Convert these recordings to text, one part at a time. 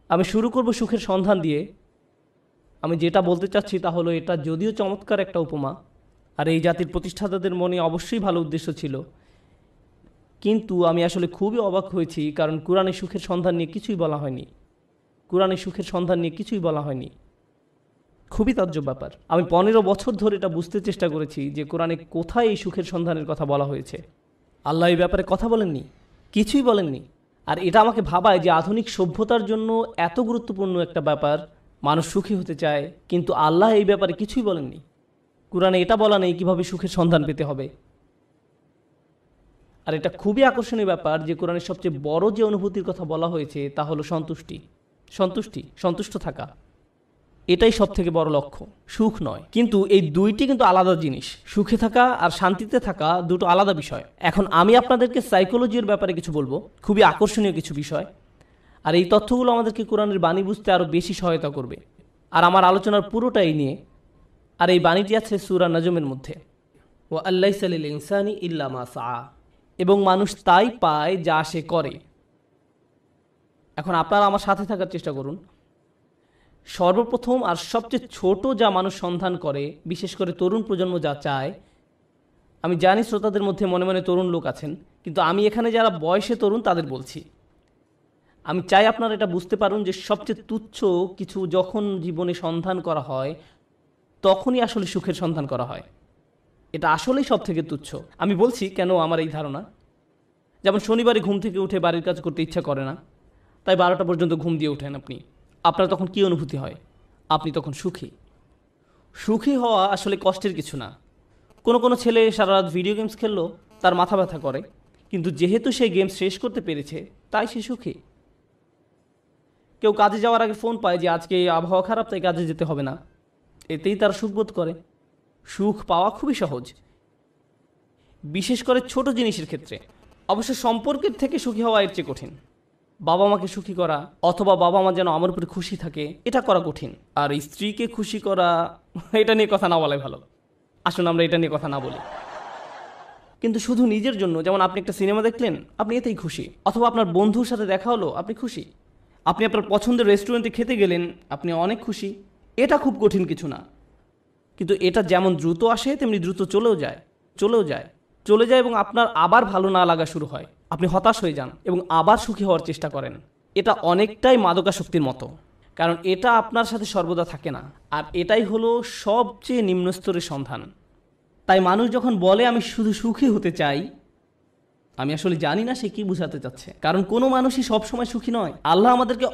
আমি শুরু করব সুখের সন্ধান দিয়ে। আমি যেটা বলতে চাচ্ছি তা হলো, এটা যদিও চমৎকার একটা উপমা, আর এই জাতির প্রতিষ্ঠাতাদের মনে অবশ্যই ভালো উদ্দেশ্য ছিল, কিন্তু আমি আসলে খুবই অবাক হয়েছি, কারণ কোরআনে সুখের সন্ধান নিয়ে কিছুই বলা হয়নি। কোরআনে সুখের সন্ধান নিয়ে কিছুই বলা হয়নি। খুবই তাজ্জব ব্যাপার। আমি 15 বছর ধরে এটা বুঝতে চেষ্টা করেছি যে কোরআনে কোথায় এই সুখের সন্ধানের কথা বলা হয়েছে। আল্লাহ এই ব্যাপারে কথা বলেননি, কিছুই বলেননি। আর এটা আমাকে ভাবায় যে আধুনিক সভ্যতার জন্য এত গুরুত্বপূর্ণ একটা ব্যাপার, মানুষ সুখী হতে চায়, কিন্তু আল্লাহ এই ব্যাপারে কিছুই বলেননি। কোরআনে এটা বলা নেই কীভাবে সুখের সন্ধান পেতে হবে। আর এটা খুবই আকর্ষণীয় ব্যাপার যে কোরআনের সবচেয়ে বড় যে অনুভূতির কথা বলা হয়েছে তা হলো সন্তুষ্টি। সন্তুষ্ট থাকা, এটাই সব থেকে বড় লক্ষ্য, সুখ নয়। কিন্তু এই দুইটি কিন্তু আলাদা জিনিস। সুখে থাকা আর শান্তিতে থাকা দুটো আলাদা বিষয়। এখন আমি আপনাদেরকে সাইকোলজির ব্যাপারে কিছু বলবো, খুবই আকর্ষণীয় কিছু বিষয়। আর এই তথ্যগুলো আমাদেরকে কোরআনের বাণী বুঝতে আরও বেশি সহায়তা করবে। আর আমার আলোচনার পুরোটাই নিয়ে। আর এই বাণীটি আছে সূরা নাজমের মধ্যে, ওয়া আল্লাইসা লিল ইনসানি ইল্লা মা সাআ, এবং মানুষ তাই পায় যা সে করে। এখন আপনারা আমার সাথে থাকার চেষ্টা করুন। সর্বপ্রথম আর সবচেয়ে ছোট যা মানুষ সন্ধান করে, বিশেষ করে তরুণ প্রজন্ম যা চায়, আমি জানি শ্রোতাদের মধ্যে মনে মনে তরুণ লোক আছেন, কিন্তু আমি এখানে যারা বয়সে তরুণ তাদের বলছি। আমি চাই আপনারা এটা বুঝতে পারুন যে সবচেয়ে তুচ্ছ কিছু যখন জীবনে সন্ধান করা হয়, তখনই আসলে সুখের সন্ধান করা হয়। এটা আসলেই সব থেকে তুচ্ছ। আমি বলছি কেন আমার এই ধারণা। যেমন শনিবারে ঘুম থেকে উঠে বাড়ির কাজ করতে ইচ্ছা করে না, তাই 12টা পর্যন্ত ঘুম দিয়ে ওঠেন আপনি। আপনার তখন কী অনুভূতি হয়? আপনি তখন সুখী। সুখী হওয়া আসলে কষ্টের কিছু না। কোনো ছেলে সারা রাত ভিডিও গেমস খেললো, তার মাথা ব্যথা করে, কিন্তু যেহেতু সে গেমস শেষ করতে পেরেছে তাই সে সুখী। কেউ কাজে যাওয়ার আগে ফোন পায় যে আজকে আবহাওয়া খারাপ, তাই কাজে যেতে হবে না, এতেই তার সুখ বোধ করে। সুখ পাওয়া খুবই সহজ, বিশেষ করে ছোট জিনিসের ক্ষেত্রে। অবশ্য সম্পর্কের থেকে সুখী হওয়া এর চেয়ে কঠিন। বাবা মাকে সুখী করা, অথবা বাবা মা যেন আমার উপরে খুশি থাকে, এটা করা কঠিন। আর স্ত্রীকে খুশি করা, এটা নিয়ে কথা না বলাই ভালো। আসুন আমরা এটা নিয়ে কথা না বলি। কিন্তু শুধু নিজের জন্য, যেমন আপনি একটা সিনেমা দেখলেন, আপনি এতেই খুশি। অথবা আপনার বন্ধুর সাথে দেখা হলো, আপনি খুশি। আপনি আপনার পছন্দের রেস্টুরেন্টে খেতে গেলেন, আপনি অনেক খুশি। এটা খুব কঠিন কিছু না। কিন্তু এটা যেমন দ্রুত আসে তেমনি দ্রুত চলে যায় এবং আপনার আবার ভালো না লাগা শুরু হয়। আপনি হতাশ হয়ে যান এবং আবার সুখী হওয়ার চেষ্টা করেন। এটা অনেকটাই মাদকাসক্তির মতো, কারণ এটা আপনার সাথে সর্বদা থাকে না। আর এটাই হলো সবচেয়ে নিম্ন স্তরের সন্ধান। তাই মানুষ যখন বলে আমি শুধু সুখী হতে চাই, আমি আসলে জানি না সে কি বোঝাতে চাচ্ছে। কারণ কোনো মানুষই সবসময় সুখী নয়। আল্লাহ আমাদেরকে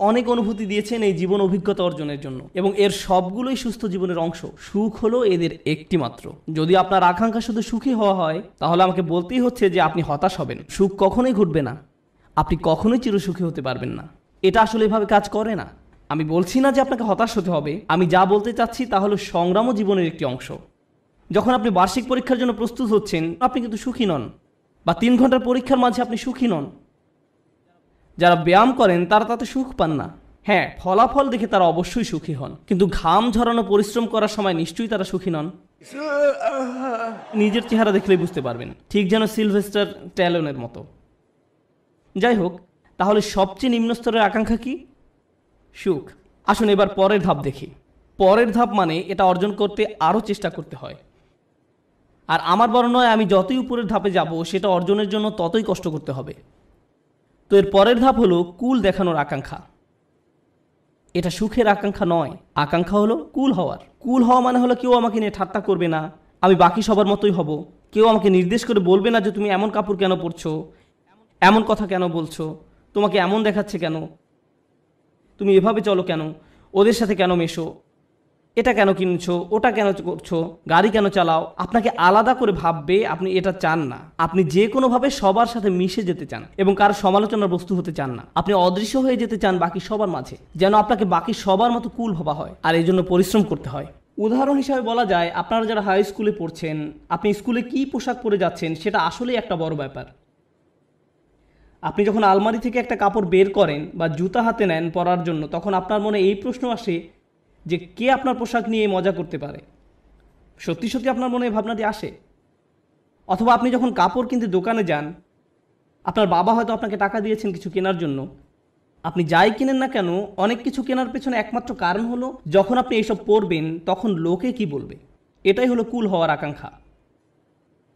অনেক অনুভূতি দিয়েছেন এই জীবন অভিজ্ঞতা অর্জনের জন্য, এবং এর সবগুলোই সুস্থ জীবনের অংশ। সুখ হলো এদের একটি মাত্র। যদি আপনার আকাঙ্ক্ষা শুধু সুখী হওয়া হয়, তাহলে আমাকে বলতেই হচ্ছে যে আপনি হতাশ হবেন। সুখ কখনোই ঘটবে না, আপনি কখনোই চিরসুখী হতে পারবেন না। এটা আসলে এভাবে কাজ করে না। আমি বলছি না যে আপনাকে হতাশ হতে হবে। আমি যা বলতে চাচ্ছি তা হলো সংগ্রামও জীবনের একটি অংশ। যখন আপনি বার্ষিক পরীক্ষার জন্য প্রস্তুত হচ্ছেন, আপনি কিন্তু সুখী নন। বা 3 ঘন্টার পরীক্ষার মাঝে আপনি সুখী নন। যারা ব্যায়াম করেন তারা তাতে সুখ পান না। হ্যাঁ, ফলাফল দেখে তারা অবশ্যই সুখী হন, কিন্তু ঘাম ঝরানো পরিশ্রম করার সময় নিশ্চয়ই তারা সুখী নন। নিজের চেহারা দেখলেই বুঝতে পারবেন, ঠিক যেন সিলভেস্টার ট্যালনের মতো। যাই হোক, তাহলে সবচেয়ে নিম্ন স্তরের আকাঙ্ক্ষা কি? সুখ। আসুন এবার পরের ধাপ দেখি। পরের ধাপ মানে এটা অর্জন করতে আরও চেষ্টা করতে হয়। আর আমার বর্ণনায় আমি যতই উপরের ধাপে যাব, সেটা অর্জনের জন্য ততই কষ্ট করতে হবে। তো এর পরের ধাপ হলো কুল দেখানোর আকাঙ্ক্ষা। এটা সুখের আকাঙ্ক্ষা নয়। আকাঙ্ক্ষা হলো কুল হওয়ার। কুল হওয়া মানে হলো কেউ আমাকে নিয়ে ঠাট্টা করবে না, আমি বাকি সবার মতোই হব। কেউ আমাকে নির্দেশ করে বলবে না যে তুমি এমন কাপড় কেন পরছো, এমন কথা কেন বলছো, তোমাকে এমন দেখাচ্ছে কেন, তুমি এভাবে চলো কেন, ওদের সাথে কেন মেশো, এটা কেন কিনছো, ওটা কেন করছো, গাড়ি কেন চালাও। আপনাকে আলাদা করে ভাববে, আপনি এটা চান না। আপনি যে কোনোভাবে সবার সাথে মিশে যেতে চান এবং কারো সমালোচনার বস্তু হতে চান না। আপনি অদৃশ্য হয়ে যেতে চান বাকি সবার মাঝে, যেন আপনাকে বাকি সবার মতো কুল ভাবা হয়। আর এই জন্য পরিশ্রম করতে হয়। উদাহরণ হিসাবে বলা যায়, আপনারা যারা হাই স্কুলে পড়ছেন, আপনি স্কুলে কী পোশাক পরে যাচ্ছেন সেটা আসলেই একটা বড় ব্যাপার। আপনি যখন আলমারি থেকে একটা কাপড় বের করেন বা জুতা হাতে নেন পরার জন্য, তখন আপনার মনে এই প্রশ্ন আসে যে কে আপনার পোশাক নিয়ে মজা করতে পারে। সত্যি আপনার মনে এই ভাবনাটি আসে? অথবা আপনি যখন কাপড় কিনতে দোকানে যান, আপনার বাবা হয়তো আপনাকে টাকা দিয়েছেন কিছু কেনার জন্য, আপনি যাই কিনেন না কেন, অনেক কিছু কেনার পেছনে একমাত্র কারণ হলো যখন আপনি এইসব পরবেন তখন লোকে কি বলবে। এটাই হলো কুল হওয়ার আকাঙ্ক্ষা।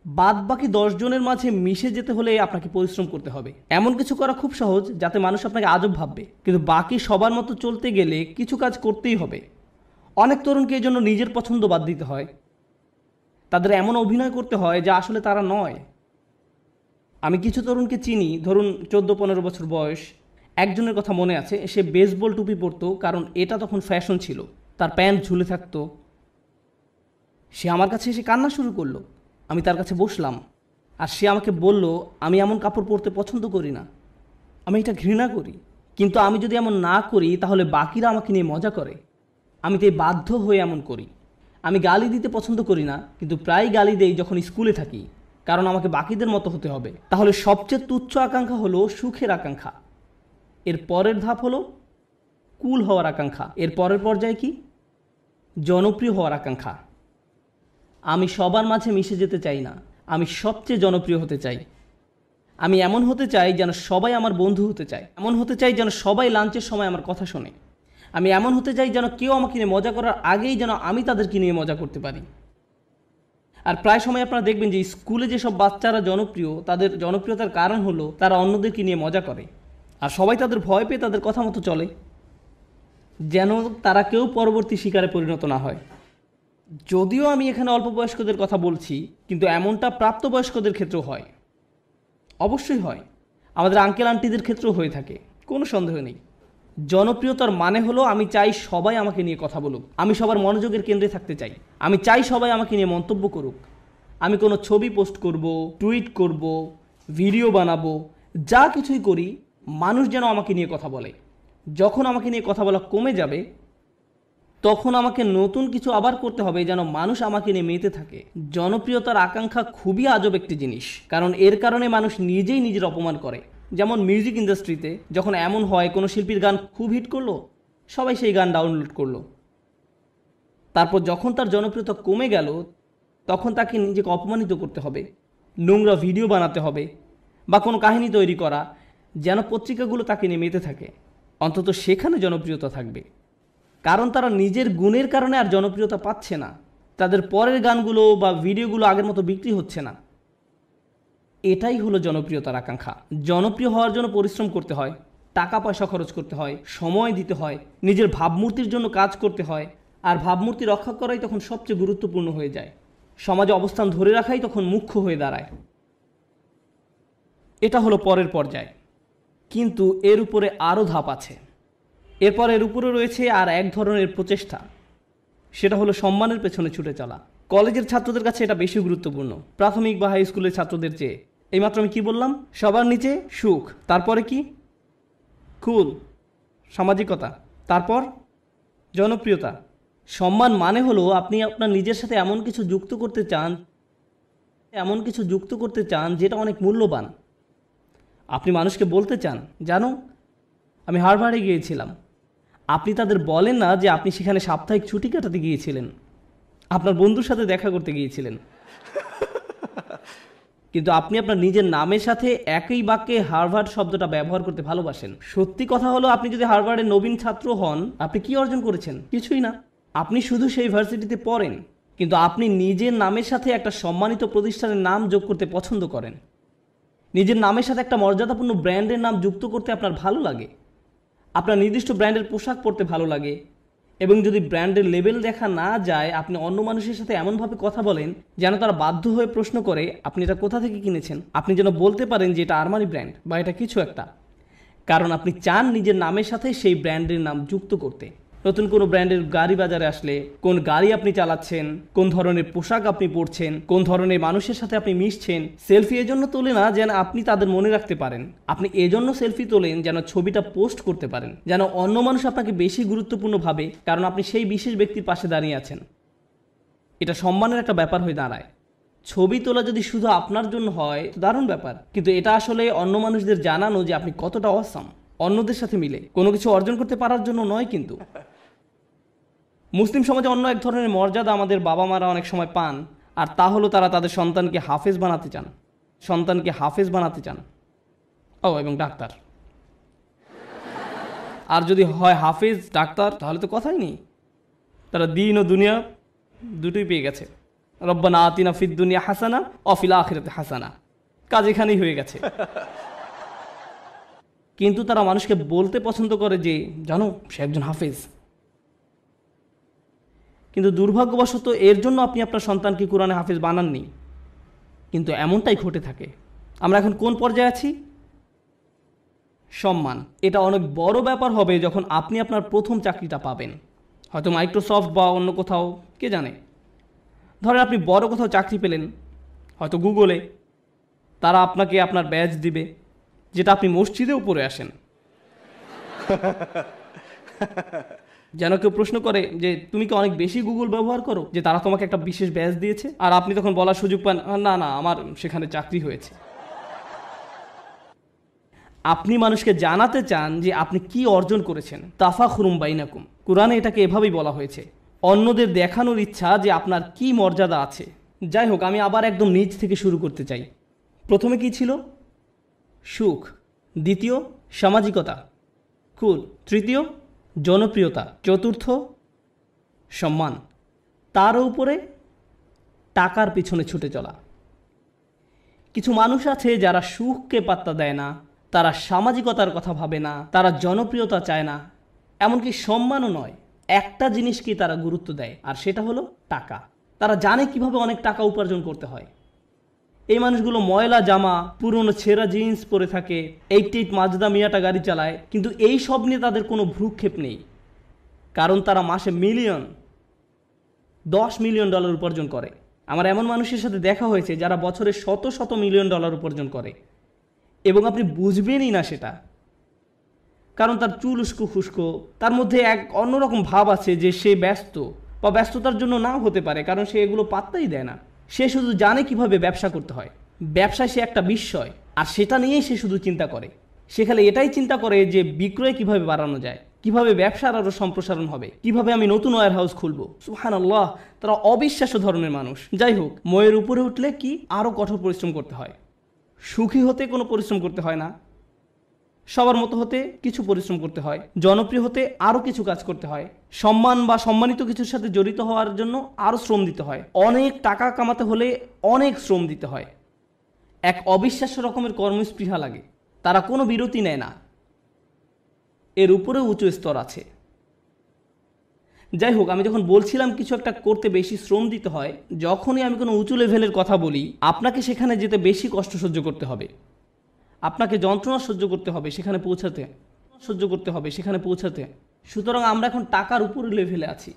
বাদ বাকি 10 জনের মাঝে মিশে যেতে হলে আপনাকে পরিশ্রম করতে হবে। এমন কিছু করা খুব সহজ যাতে মানুষ আপনাকে আজব ভাববে, কিন্তু বাকি সবার মতো চলতে গেলে কিছু কাজ করতেই হবে। অনেক তরুণকে এই জন্য নিজের পছন্দ বাদ দিতে হয়, তাদের এমন অভিনয় করতে হয় যা আসলে তারা নয়। আমি কিছু তরুণকে চিনি, ধরুন 14-15 বছর বয়স। একজনের কথা মনে আছে, সে বেসবল টুপি পরতো কারণ এটা তখন ফ্যাশন ছিল, তার প্যান্ট ঝুলে থাকতো। সে আমার কাছে এসে কান্না শুরু করলো। আমি তার কাছে বসলাম, আর সে আমাকে বলল, আমি এমন কাপড় পরতে পছন্দ করি না, আমি এটা ঘৃণা করি। কিন্তু আমি যদি এমন না করি তাহলে বাকিরা আমাকে নিয়ে মজা করে, আমি তাই বাধ্য হয়ে এমন করি। আমি গালি দিতে পছন্দ করি না, কিন্তু প্রায় গালি দেই যখন স্কুলে থাকি, কারণ আমাকে বাকিদের মতো হতে হবে। তাহলে সবচেয়ে তুচ্ছ আকাঙ্ক্ষা হলো সুখের আকাঙ্ক্ষা। এর পরের ধাপ হলো কুল হওয়ার আকাঙ্ক্ষা। এর পরের পর্যায়ে কি? জনপ্রিয় হওয়ার আকাঙ্ক্ষা। আমি সবার মাঝে মিশে যেতে চাই না, আমি সবচেয়ে জনপ্রিয় হতে চাই। আমি এমন হতে চাই যেন সবাই আমার বন্ধু হতে চায়, এমন হতে চাই যেন সবাই লাঞ্চের সময় আমার কথা শোনে। আমি এমন হতে চাই যেন কেউ আমাকে নিয়ে মজা করার আগেই যেন আমি তাদেরকে নিয়ে মজা করতে পারি। আর প্রায় সময় আপনারা দেখবেন যে স্কুলে যেসব বাচ্চারা জনপ্রিয়, তাদের জনপ্রিয়তার কারণ হলো তারা অন্যদেরকে নিয়ে মজা করে, আর সবাই তাদের ভয় পেয়ে তাদের কথা মতো চলে, যেন তারা কেউ পরবর্তী শিকারে পরিণত না হয়। যদিও আমি এখানে অল্প বয়স্কদের কথা বলছি, কিন্তু এমনটা প্রাপ্তবয়স্কদের ক্ষেত্রেও হয়, অবশ্যই হয়। আমাদের আঙ্কেল আন্টিদের ক্ষেত্রেও হয়ে থাকে, কোনো সন্দেহ নেই। জনপ্রিয়তার মানে হলো আমি চাই সবাই আমাকে নিয়ে কথা বলুক, আমি সবার মনোযোগের কেন্দ্রে থাকতে চাই, আমি চাই সবাই আমাকে নিয়ে মন্তব্য করুক। আমি কোনো ছবি পোস্ট করব, টুইট করব, ভিডিও বানাবো, যা কিছুই করি মানুষ যেন আমাকে নিয়ে কথা বলে। যখন আমাকে নিয়ে কথা বলা কমে যাবে তখন আমাকে নতুন কিছু আবার করতে হবে যেন মানুষ আমাকে নিয়ে মেতে থাকে। জনপ্রিয়তার আকাঙ্ক্ষা খুবই আজব একটি জিনিস, কারণ এর কারণে মানুষ নিজেই নিজের অপমান করে। যেমন মিউজিক ইন্ডাস্ট্রিতে যখন এমন হয় কোনো শিল্পীর গান খুব হিট করলো, সবাই সেই গান ডাউনলোড করলো, তারপর যখন তার জনপ্রিয়তা কমে গেল তখন তাকে নিজেকে অপমানিত করতে হবে, নোংরা ভিডিও বানাতে হবে বা কোনো কাহিনী তৈরি করা যেন পত্রিকাগুলো তাকে নিয়ে মেতে থাকে। অন্তত সেখানে জনপ্রিয়তা থাকবে, কারণ তারা নিজের গুণের কারণে আর জনপ্রিয়তা পাচ্ছে না, তাদের পরের গানগুলো বা ভিডিওগুলো আগের মতো বিক্রি হচ্ছে না। এটাই হলো জনপ্রিয়তার আকাঙ্ক্ষা। জনপ্রিয় হওয়ার জন্য পরিশ্রম করতে হয়, টাকা পয়সা খরচ করতে হয়, সময় দিতে হয়, নিজের ভাবমূর্তির জন্য কাজ করতে হয়, আর ভাবমূর্তি রক্ষা করাই তখন সবচেয়ে গুরুত্বপূর্ণ হয়ে যায়। সমাজে অবস্থান ধরে রাখাই তখন মুখ্য হয়ে দাঁড়ায়। এটা হলো পরের পর্যায়, কিন্তু এর উপরে আরও ধাপ আছে। এরপর এর উপরে রয়েছে আর এক ধরনের প্রচেষ্টা, সেটা হলো সম্মানের পেছনে ছুটে চলা। কলেজের ছাত্রদের কাছে এটা বেশি গুরুত্বপূর্ণ প্রাথমিক বা হাই স্কুলের ছাত্রদের চেয়ে। এইমাত্র আমি কি বললাম? সবার নিচে সুখ, তারপরে কি? কুল, সামাজিকতা, তারপর জনপ্রিয়তা। সম্মান মানে হলো আপনি আপনার নিজের সাথে এমন কিছু যুক্ত করতে চান যেটা অনেক মূল্যবান। আপনি মানুষকে বলতে চান, জানো আমি হার্ভার্ডে গিয়েছিলাম। আপনি তাদের বলেন না যে আপনি সেখানে সাপ্তাহিক ছুটি কাটাতে গিয়েছিলেন, আপনার বন্ধুর সাথে দেখা করতে গিয়েছিলেন, কিন্তু আপনি আপনার নিজের নামের সাথে একই বাক্যে হার্ভার্ড শব্দটা ব্যবহার করতে ভালোবাসেন। সত্যি কথা হলো আপনি যদি হার্ভার্ডের নবীন ছাত্র হন, আপনি কি অর্জন করেছেন? কিছুই না। আপনি শুধু সেই ভার্সিটিতে পড়েন, কিন্তু আপনি নিজের নামের সাথে একটা সম্মানিত প্রতিষ্ঠানের নাম যোগ করতে পছন্দ করেন। নিজের নামের সাথে একটা মর্যাদাপূর্ণ ব্র্যান্ডের নাম যুক্ত করতে আপনার ভালো লাগে। আপনার নির্দিষ্ট ব্র্যান্ডের পোশাক পরতে ভালো লাগে, এবং যদি ব্র্যান্ডের লেবেল দেখা না যায় আপনি অন্য মানুষের সাথে এমনভাবে কথা বলেন যেন তারা বাধ্য হয়ে প্রশ্ন করে আপনি এটা কোথা থেকে কিনেছেন। আপনি যেন বলতে পারেন যে এটা আরমানি ব্র্যান্ড বা এটা কিছু একটা, কারণ আপনি চান নিজের নামের সাথে সেই ব্র্যান্ডের নাম যুক্ত করতে। নতুন কোনো ব্র্যান্ডের গাড়ি বাজারে আসলে কোন গাড়ি আপনি চালাচ্ছেন, কোন ধরনের পোশাক আপনি পরছেন, কোন ধরনের মানুষের সাথে আপনি মিশছেন, সেলফি এজন্য তোলে না যেন আপনি তাদের মনে রাখতে পারেন, আপনি এজন্য সেলফি তোলেন যেন ছবিটা পোস্ট করতে পারেন, যেন অন্য মানুষ আপনাকে বেশি গুরুত্বপূর্ণ ভাবে, কারণ আপনি সেই বিশেষ ব্যক্তির পাশে দাঁড়িয়ে আছেন। এটা সম্মানের একটা ব্যাপার হয়ে দাঁড়ায়। ছবি তোলা যদি শুধু আপনার জন্য হয় দারুণ ব্যাপার, কিন্তু এটা আসলে অন্য মানুষদের জানানো যে আপনি কতটা অসাম, অন্যদের সাথে মিলে কোনো কিছু অর্জন করতে পারার জন্য নয়। কিন্তু মুসলিম সমাজে অন্য এক ধরনের মর্যাদা আমাদের বাবা মারা অনেক সময় পান, আর তা হলো তারা তাদের সন্তানকে হাফেজ বানাতে চান। ও এবং ডাক্তার। আর যদি হয় হাফেজ ডাক্তার, তাহলে তো কথাই নেই, তারা দিন ও দুনিয়া দুটোই পেয়ে গেছে। রব্বানা আতিনা ফিদ দুনিয়া হাসানা ওয়া ফিল আখিরাতি হাসানা, কাজ এখানেই হয়ে গেছে। কিন্তু তারা মানুষকে বলতে পছন্দ করে যে জানো সে একজন হাফেজ। কিন্তু দুর্ভাগ্যবশত এর জন্য আপনি আপনার সন্তানকে কোরআনে হাফেজ বানাননি, কিন্তু এমনটাই ঘটে থাকে। আমরা এখন কোন পর্যায়ে আছি? সম্মান। এটা অনেক বড় ব্যাপার হবে যখন আপনি আপনার প্রথম চাকরিটা পাবেন, হয়তো মাইক্রোসফট বা অন্য কোথাও, কে জানে। ধরেন আপনি বড় কোথাও চাকরি পেলেন, হয়তো গুগলে, তারা আপনাকে আপনার ব্যাজ দিবে, যেটা আপনি মসজিদেও পরে আসেন। যেন কেউ প্রশ্ন করে যে তুমি কি অনেক বেশি গুগল ব্যবহার করো যে তারা তোমাকে একটা বিশেষ ব্যাজ দিয়েছে, আর আপনি তখন বলার সুযোগ পান না না আমার সেখানে চাকরি হয়েছে। আপনি মানুষকে জানাতে চান যে আপনি কি অর্জন করেছেন। তাফাখুরুম বাইনাকুম, কুরআনে এটাকে এভাবেই বলা হয়েছে, অন্যদের দেখানোর ইচ্ছা যে আপনার কি মর্যাদা আছে। যাই হোক, আমি আবার একদম নিচ থেকে শুরু করতে চাই। প্রথমে কি ছিল? সুখ। দ্বিতীয় সামাজিকতা। কুল। তৃতীয় জনপ্রিয়তা। চতুর্থ সম্মান। তার উপরে টাকার পিছনে ছুটে চলা। কিছু মানুষ আছে যারা সুখকে পাত্তা দেয় না, তারা সামাজিকতার কথা ভাবে না, তারা জনপ্রিয়তা চায় না, এমনকি সম্মানও নয়। একটা জিনিসকে তারা গুরুত্ব দেয়, আর সেটা হলো টাকা। তারা জানে কিভাবে অনেক টাকা উপার্জন করতে হয়। এই মানুষগুলো ময়লা জামা, পুরনো ছেঁড়া জিন্স পরে থাকে, 88 মাজদা মিয়াটা গাড়ি চালায়, কিন্তু এই সব নিয়ে তাদের কোনো ভ্রুক্ষেপ নেই, কারণ তারা মাসে $10 মিলিয়ন উপার্জন করে। আমার এমন মানুষের সাথে দেখা হয়েছে যারা বছরে শত শত মিলিয়ন ডলার উপার্জন করে, এবং আপনি বুঝবেনই না সেটা, কারণ তার চুল উস্কো খুস্কো, তার মধ্যে এক অন্যরকম ভাব আছে যে সে ব্যস্ত, বা ব্যস্ততার জন্য নাও হতে পারে, কারণ সে এগুলো পাত্তাই দেয় না। সে শুধু জানে কিভাবে ব্যবসা করতে হয়। ব্যবসায় সে একটা বিস্ময়, আর সেটা নিয়েই সে শুধু চিন্তা করে। সে খালি এটাই চিন্তা করে যে বিক্রয় কিভাবে বাড়ানো যায়, কিভাবে ব্যবসার আরও সম্প্রসারণ হবে, কিভাবে আমি নতুন ওয়্যার হাউস খুলবো। সুবহানাল্লাহ, তারা অবিশ্বাস্য ধরনের মানুষ। যাই হোক, ময়ের উপরে উঠলে কি আরও কঠোর পরিশ্রম করতে হয়। সুখী হতে কোনো পরিশ্রম করতে হয় না, সবার মতো হতে কিছু পরিশ্রম করতে হয়, জনপ্রিয় হতে আরও কিছু কাজ করতে হয়, সম্মান বা সম্মানিত কিছুর সাথে জড়িত হওয়ার জন্য আরও শ্রম দিতে হয়, অনেক টাকা কামাতে হলে অনেক শ্রম দিতে হয়। এক অবিশ্বাস্য রকমের কর্মস্পৃহা লাগে, তারা কোনো বিরতি নেয় না। এর উপরেও উঁচু স্তর আছে। যাই হোক, আমি যখন বলছিলাম কিছু একটা করতে বেশি শ্রম দিতে হয়, যখনই আমি কোনো উঁচু লেভেলের কথা বলি, আপনাকে সেখানে যেতে বেশি কষ্ট সহ্য করতে হবে, আপনাকে যন্ত্রণা সহ্য করতে হবে সেখানে পৌঁছাতে। সুতরাং আমরা এখন টাকার উপরে লেভেলে আছি,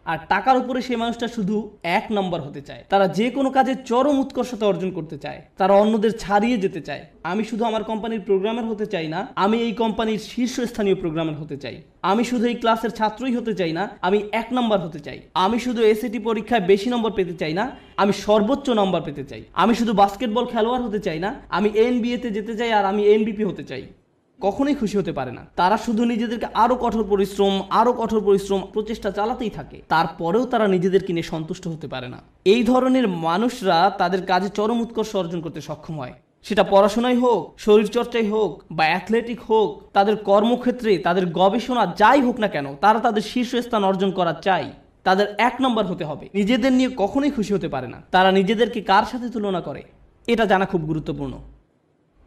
আর টাকার উপরে সেই মানুষটা শুধু 1 নম্বর হতে চায়। তারা যে কোনো কাজে চরম উৎকর্ষতা অর্জন করতে চায়, তারা অন্যদের ছাড়িয়ে যেতে চায়। আমি শুধু আমার কোম্পানির প্রোগ্রামার হতে চাই না, আমি এই কোম্পানির শীর্ষস্থানীয় প্রোগ্রামার হতে চাই। আমি শুধু এই ক্লাসের ছাত্রই হতে চাই না, আমি 1 নম্বর হতে চাই। আমি শুধু এসএটি পরীক্ষায় বেশি নম্বর পেতে চাই না, আমি সর্বোচ্চ নম্বর পেতে চাই। আমি শুধু বাস্কেটবল খেলোয়াড় হতে চাই না, আমি এনবিএতে যেতে চাই, আর আমি এমভিপি হতে চাই। কখনোই খুশি হতে পারে না। তারা শুধু নিজেদেরকে আরো কঠোর পরিশ্রম প্রচেষ্টা চালাতেই থাকে, তারপরেও তারা নিজেদেরকে নিয়ে সন্তুষ্ট হতে পারে না। এই ধরনের মানুষরা তাদের কাজে চরম উৎকর্ষ অর্জন করতে সক্ষম হয়, সেটা পড়াশোনায় হোক, শরীরচর্চায় হোক, বা অ্যাথলেটিক হোক, তাদের কর্মক্ষেত্রে, তাদের গবেষণা যাই হোক না কেন, তারা তাদের শীর্ষস্থান অর্জন করা চাই। তাদের 1 নম্বর হতে হবে। নিজেদের নিয়ে কখনোই খুশি হতে পারে না। তারা নিজেদেরকে কার সাথে তুলনা করে এটা জানা খুব গুরুত্বপূর্ণ।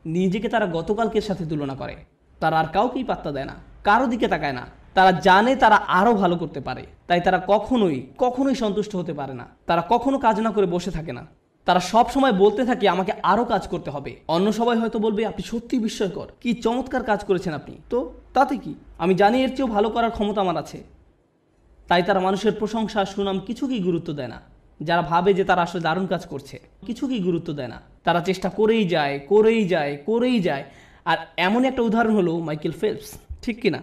নিজেকে তারা গতকালকের সাথে তুলনা করে। তারা আর কাউকেই পাত্তা দেয় না, কারো দিকে তাকায় না। তারা জানে তারা আরও ভালো করতে পারে, তাই তারা কখনোই সন্তুষ্ট হতে পারে না। তারা কখনো কাজ না করে বসে থাকে না। তারা সব সময় বলতে থাকে আমাকে আরও কাজ করতে হবে। অন্য সবাই হয়তো বলবে আপনি সত্যিই বিস্ময়কর, কি চমৎকার কাজ করেছেন আপনি, তো তাতে কি, আমি জানি এর চেয়েও ভালো করার ক্ষমতা আমার আছে। তাই তারা মানুষের প্রশংসা, সুনাম কিছুকেই গুরুত্ব দেয় না। যারা ভাবে যে তারা আসলে দারুণ কাজ করছে, কিছুকেই গুরুত্ব দেয় না। তারা চেষ্টা করেই যায়। আর এমন একটা উদাহরণ হলো মাইকেল ফেলপস, ঠিক কিনা?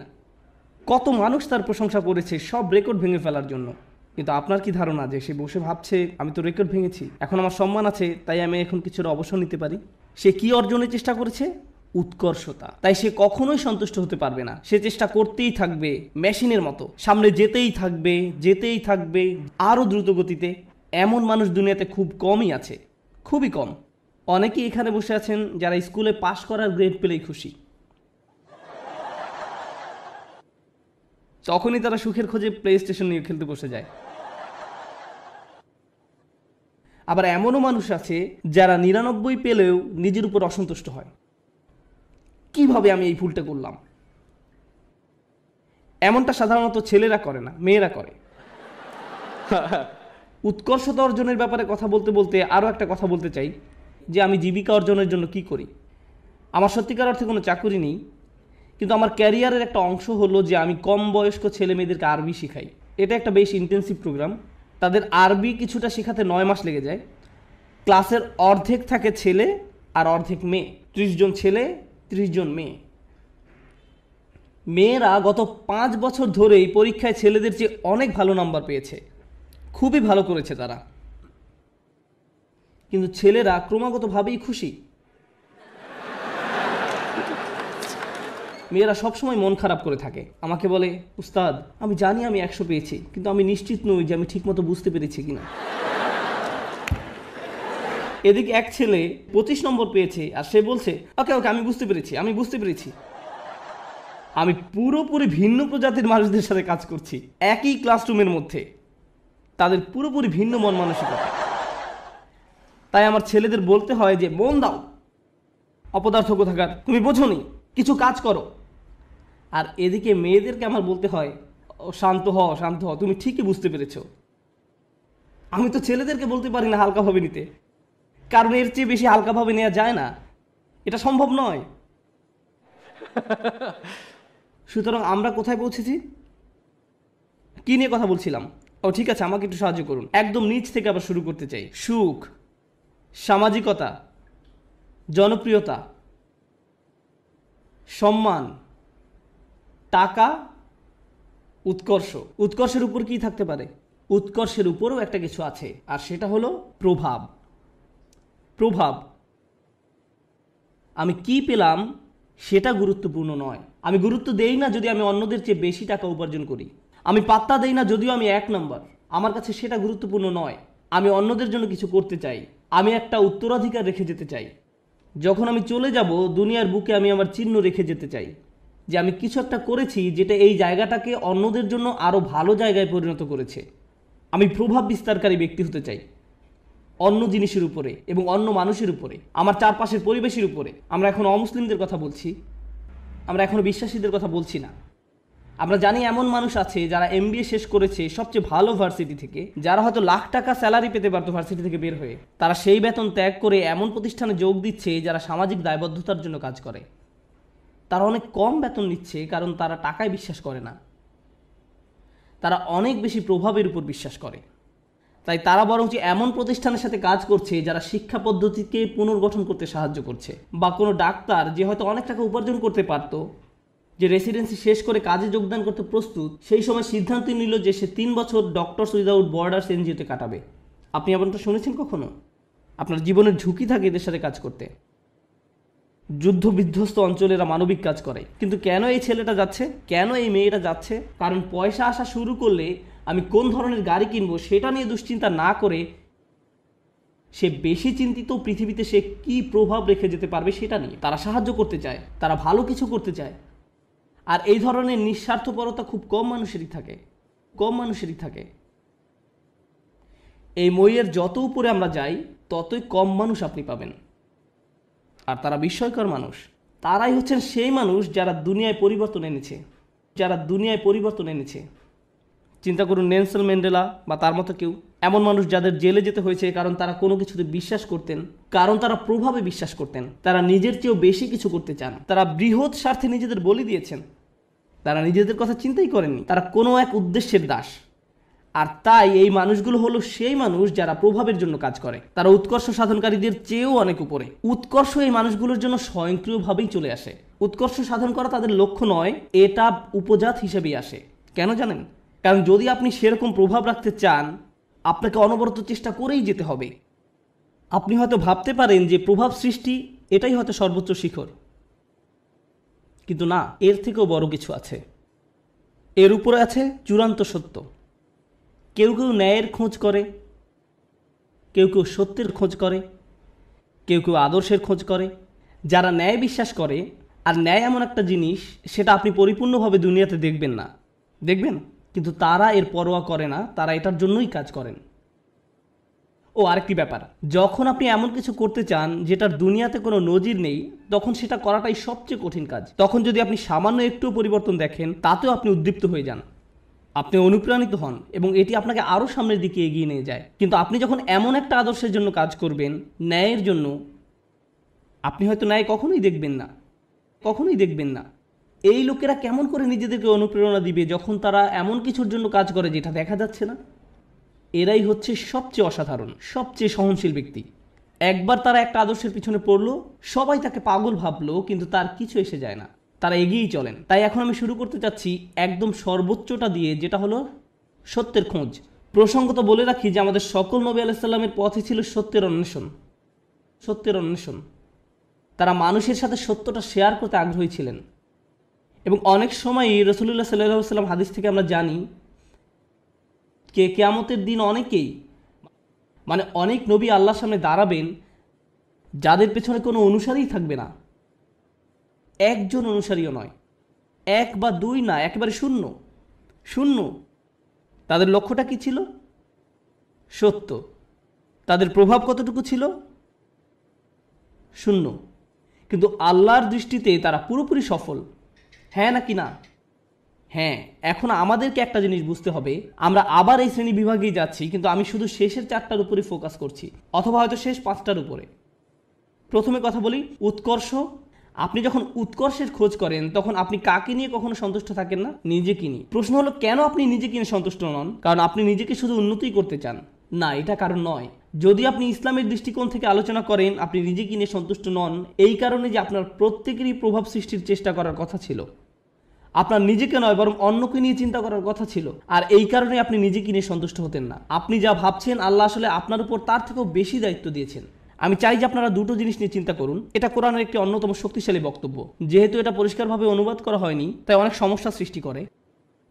কত মানুষ তার প্রশংসা করেছে সব রেকর্ড ভেঙে ফেলার জন্য, কিন্তু আপনার কি ধারণা যে সে বসে ভাবছে আমি তো রেকর্ড ভেঙেছি, এখন আমার সম্মান আছে, তাই আমি এখন কিছুটা অবসর নিতে পারি? সে কি অর্জনের চেষ্টা করেছে? উৎকর্ষতা। তাই সে কখনোই সন্তুষ্ট হতে পারবে না। সে চেষ্টা করতেই থাকবে, মেশিনের মতো সামনে যেতেই থাকবে আরও দ্রুত গতিতে। এমন মানুষ দুনিয়াতে খুব কমই আছে, খুবই কম। অনেকেই এখানে বসে আছেন যারা স্কুলে পাশ করার গ্রেড পেলেই খুশি। তখনই তারা সুখের খোঁজে প্লে স্টেশন নিয়ে খেলতে বসে যায়। আবার এমনও মানুষ আছে যারা 99 পেলেও নিজের উপর অসন্তুষ্ট হয়, কিভাবে আমি এই ভুলটা করলাম। এমনটা সাধারণত ছেলেরা করে না, মেয়েরা করে। উৎকর্ষতা অর্জনের ব্যাপারে কথা বলতে বলতে আরও একটা কথা বলতে চাই, যে আমি জীবিকা অর্জনের জন্য কি করি। আমার সত্যিকার অর্থে কোনো চাকরি নেই, কিন্তু আমার ক্যারিয়ারের একটা অংশ হলো যে আমি কম বয়স্ক ছেলে মেয়েদেরকে আরবি শেখাই। এটা একটা বেশ ইন্টেন্সিভ প্রোগ্রাম। তাদের আরবি কিছুটা শেখাতে 9 মাস লেগে যায়। ক্লাসের অর্ধেক থাকে ছেলে আর অর্ধেক মেয়ে, 30 জন ছেলে 30 জন মেয়ে। মেয়েরা গত 5 বছর ধরেই পরীক্ষায় ছেলেদের চেয়ে অনেক ভালো নাম্বার পেয়েছে, খুবই ভালো করেছে তারা। কিন্তু ছেলেরা ক্রমাগতভাবেই খুশি। মেয়েরা সবসময় মন খারাপ করে থাকে, আমাকে বলে, উস্তাদ আমি জানি আমি 100 পেয়েছি, কিন্তু আমি নিশ্চিত নই যে আমি ঠিকমতো বুঝতে পেরেছি কিনা। এদিকে এক ছেলে 25 নম্বর পেয়েছে আর সে বলছে, ওকে ওকে আমি বুঝতে পেরেছি। আমি পুরোপুরি ভিন্ন প্রজাতির মানুষদের সাথে কাজ করছি একই ক্লাসরুমের মধ্যে, তাদের পুরোপুরি ভিন্ন মন মানসিকতা। তাই আমার ছেলেদের বলতে হয় যে মন দাও, অপদার্থ কোথাকার, তুমি বোঝোনি, কিছু কাজ করো। আর এদিকে মেয়েদেরকে আমার বলতে হয়, শান্ত হও, তুমি ঠিকই বুঝতে পেরেছো। আমি তো ছেলেদেরকে বলতে পারি না হালকাভাবে নিতে, কারণ এর চেয়ে বেশি হালকাভাবে নেওয়া যায় না, এটা সম্ভব নয়। সুতরাং আমরা কোথায় পৌঁছেছি, কি নিয়ে কথা বলছিলাম? ও ঠিক আছে, আমাকে একটু সাহায্য করুন। একদম নিচ থেকে আবার শুরু করতে চাই। সুখ, সামাজিকতা, জনপ্রিয়তা, সম্মান, টাকা, উৎকর্ষ। উৎকর্ষের উপর কি থাকতে পারে? উৎকর্ষের উপরও একটা কিছু আছে, আর সেটা হলো প্রভাব। আমি কি পেলাম সেটা গুরুত্বপূর্ণ নয়। আমি গুরুত্ব দেই না যদি আমি অন্যদের চেয়ে বেশি টাকা উপার্জন করি। আমি পাত্তা দেই না যদিও আমি 1 নম্বর। আমার কাছে সেটা গুরুত্বপূর্ণ নয়। আমি অন্যদের জন্য কিছু করতে চাই, আমি একটা উত্তরাধিকার রেখে যেতে চাই। যখন আমি চলে যাব দুনিয়ার বুকে আমি আমার চিহ্ন রেখে যেতে চাই, যে আমি কিছু একটা করেছি যেটা এই জায়গাটাকে অন্যদের জন্য আরও ভালো জায়গায় পরিণত করেছে। আমি প্রভাব বিস্তারকারী ব্যক্তি হতে চাই অন্য জিনিসের উপরে এবং অন্য মানুষের উপরে, আমার চারপাশের পরিবেশের উপরে। আমরা এখন অমুসলিমদের কথা বলছি, আমরা এখনো বিশ্বাসীদের কথা বলছি না। আমরা জানি এমন মানুষ আছে যারা MBA শেষ করেছে সবচেয়ে ভালো ভার্সিটি থেকে, যারা হয়তো লাখ টাকা স্যালারি পেতে পারতো ভার্সিটি থেকে বের হয়ে, তারা সেই বেতন ত্যাগ করে এমন প্রতিষ্ঠানে যোগ দিচ্ছে যারা সামাজিক দায়বদ্ধতার জন্য কাজ করে। তারা অনেক কম বেতন নিচ্ছে কারণ তারা টাকায় বিশ্বাস করে না, তারা অনেক বেশি প্রভাবের উপর বিশ্বাস করে। তাই তারা বরঞ্চ এমন প্রতিষ্ঠানের সাথে কাজ করছে যারা শিক্ষা পদ্ধতিকে পুনর্গঠন করতে সাহায্য করছে। বা কোনো ডাক্তার যে হয়তো অনেক টাকা উপার্জন করতে পারত, যে রেসিডেন্সি শেষ করে কাজে যোগদান করতে প্রস্তুত, সেই সময় সিদ্ধান্ত নিল যে সে 3 বছর ডক্টরস উইদাউট বর্ডার্স NGO-তে কাটাবে। আপনি এমনটা শুনেছেন কখনো? আপনার জীবনের ঝুঁকি থাকে এদের সাথে কাজ করতে। যুদ্ধ বিধ্বস্ত অঞ্চলেরা মানবিক কাজ করে। কিন্তু কেন এই ছেলেটা যাচ্ছে, কেন এই মেয়েটা যাচ্ছে? কারণ পয়সা আসা শুরু করলে আমি কোন ধরনের গাড়ি কিনবো সেটা নিয়ে দুশ্চিন্তা না করে সে বেশি চিন্তিত পৃথিবীতে সে কি প্রভাব রেখে যেতে পারবে সেটা নিয়ে। তারা সাহায্য করতে চায়, তারা ভালো কিছু করতে চায়। আর এই ধরনের নিঃস্বার্থপরতা খুব কম মানুষেরই থাকে। এই মইয়ের যত উপরে আমরা যাই ততই কম মানুষ আপনি পাবেন। আর তারা বিস্ময়কর মানুষ। তারাই হচ্ছেন সেই মানুষ যারা দুনিয়ায় পরিবর্তন এনেছে। চিন্তা করুন, নেলসন ম্যান্ডেলা বা তার মতো কেউ, এমন মানুষ যাদের জেলে যেতে হয়েছে কারণ তারা কোনো কিছুতে বিশ্বাস করতেন, কারণ তারা প্রভাবে বিশ্বাস করতেন, তারা নিজের চেয়েও বেশি কিছু করতে চান, তারা বৃহৎ স্বার্থে নিজেদের বলি দিয়েছেন, তারা নিজেদের কথা চিন্তাই করেননি, তারা কোনো এক উদ্দেশ্যের দাস। আর তাই এই মানুষগুলো হলো সেই মানুষ যারা প্রভাবের জন্য কাজ করে। তারা উৎকর্ষ সাধনকারীদের চেয়েও অনেক উপরে। উৎকর্ষ এই মানুষগুলোর জন্য স্বয়ংক্রিয়ভাবেই চলে আসে। উৎকর্ষ সাধন করা তাদের লক্ষ্য নয়, এটা উপজাত হিসেবেই আসে। কেন জানেন? কারণ যদি আপনি সেরকম প্রভাব রাখতে চান, আপনাকে অনবরত চেষ্টা করেই যেতে হবে। আপনি হয়তো ভাবতে পারেন যে প্রভাব সৃষ্টি এটাই হয়তো সর্বোচ্চ শিখর, কিন্তু না, এর থেকেও বড় কিছু আছে। এর উপরে আছে চূড়ান্ত সত্য। কেউ কেউ ন্যায়ের খোঁজ করে, কেউ কেউ সত্যের খোঁজ করে, কেউ কেউ আদর্শের খোঁজ করে। যারা ন্যায় বিশ্বাস করে, আর ন্যায় এমন একটা জিনিস সেটা আপনি পরিপূর্ণভাবে দুনিয়াতে দেখবেন না, দেখবেন, কিন্তু তারা এর পরোয়া করে না, তারা এটার জন্যই কাজ করেন। ও আরেকটি ব্যাপার, যখন আপনি এমন কিছু করতে চান যেটার দুনিয়াতে কোনো নজির নেই, তখন সেটা করাটাই সবচেয়ে কঠিন কাজ। তখন যদি আপনি সামান্য একটু পরিবর্তন দেখেন, তাতেও আপনি উদ্দীপ্ত হয়ে যান, আপনি অনুপ্রাণিত হন এবং এটি আপনাকে আরও সামনের দিকে এগিয়ে নিয়ে যায়। কিন্তু আপনি যখন এমন একটা আদর্শের জন্য কাজ করবেন, ন্যায়ের জন্য, আপনি হয়তো ন্যায় কখনোই দেখবেন না, কখনোই দেখবেন না। এই লোকেরা কেমন করে নিজেদেরকে অনুপ্রেরণা দিবে যখন তারা এমন কিছুর জন্য কাজ করে যেটা দেখা যাচ্ছে না? এরাই হচ্ছে সবচেয়ে অসাধারণ, সবচেয়ে সহনশীল ব্যক্তি। একবার তারা একটা আদর্শের পিছনে পড়লো, সবাই তাকে পাগল ভাবলো, কিন্তু তার কিছু এসে যায় না, তারা এগিয়েই চলেন। তাই এখন আমি শুরু করতে চাচ্ছি একদম সর্বোচ্চটা দিয়ে, যেটা হলো সত্যের খোঁজ। প্রসঙ্গত বলে রাখি যে আমাদের সকল নবী আলাইহিস সালামের পথই ছিল সত্যের অন্বেষণ, সত্যের অন্বেষণ। তারা মানুষের সাথে সত্যটা শেয়ার করতে আগ্রহী ছিলেন। এবং অনেক সময়ই রাসূলুল্লাহ সাল্লাল্লাহু আলাইহি ওয়াসাল্লাম হাদিস থেকে আমরা জানি কিয়ামতের দিন অনেকেই, মানে অনেক নবী আল্লাহর সামনে দাঁড়াবেন যাদের পেছনে কোনো অনুসারীই থাকবে না, একজন অনুসারীও নয়, এক বা দুই না, একেবারে শূন্য, শূন্য। তাদের লক্ষ্যটা কি ছিল? সত্য। তাদের প্রভাব কতটুকু ছিল? শূন্য। কিন্তু আল্লাহর দৃষ্টিতে তারা পুরোপুরি সফল। হ্যাঁ নাকি না? হ্যাঁ। এখন আমাদেরকে একটা জিনিস বুঝতে হবে, আমরা আবার এই শ্রেণী বিভাগেই যাচ্ছি, কিন্তু আমি শুধু শেষের 4টার উপরে ফোকাস করছি, অথবা হয়তো শেষ 5টার উপরে। প্রথমে কথা বলি উৎকর্ষ। আপনি যখন উৎকর্ষের খোঁজ করেন, তখন আপনি কাকে নিয়ে কখনো সন্তুষ্ট থাকেন না? নিজেকে নিয়ে। প্রশ্ন হলো, কেন আপনি নিজেকে নিয়ে সন্তুষ্ট নন? কারণ আপনি নিজেকে শুধু উন্নতিই করতে চান না, এটা কারণ নয়। যদি আপনি ইসলামের দৃষ্টিকোণ থেকে আলোচনা করেন, আপনি নিজেকে নিয়ে সন্তুষ্ট নন এই কারণে যে আপনার প্রত্যেকেরই প্রভাব সৃষ্টির চেষ্টা করার কথা ছিল, আপনার নিজেকে নয় বরং অন্যকে নিয়ে চিন্তা করার কথা ছিল। আর এই কারণে আপনি নিজেকে নিয়ে সন্তুষ্ট হতেন না। আপনি যা ভাবছেন, আল্লাহ আসলে আপনার উপর তার থেকেও বেশি দায়িত্ব দিয়েছেন। আমি চাই যে আপনারা দুটো জিনিস নিয়ে চিন্তা করুন। এটা কোরআনের একটি অন্যতম শক্তিশালী বক্তব্য। যেহেতু এটা পরিষ্কারভাবে অনুবাদ করা হয়নি, তাই অনেক সমস্যা সৃষ্টি করে।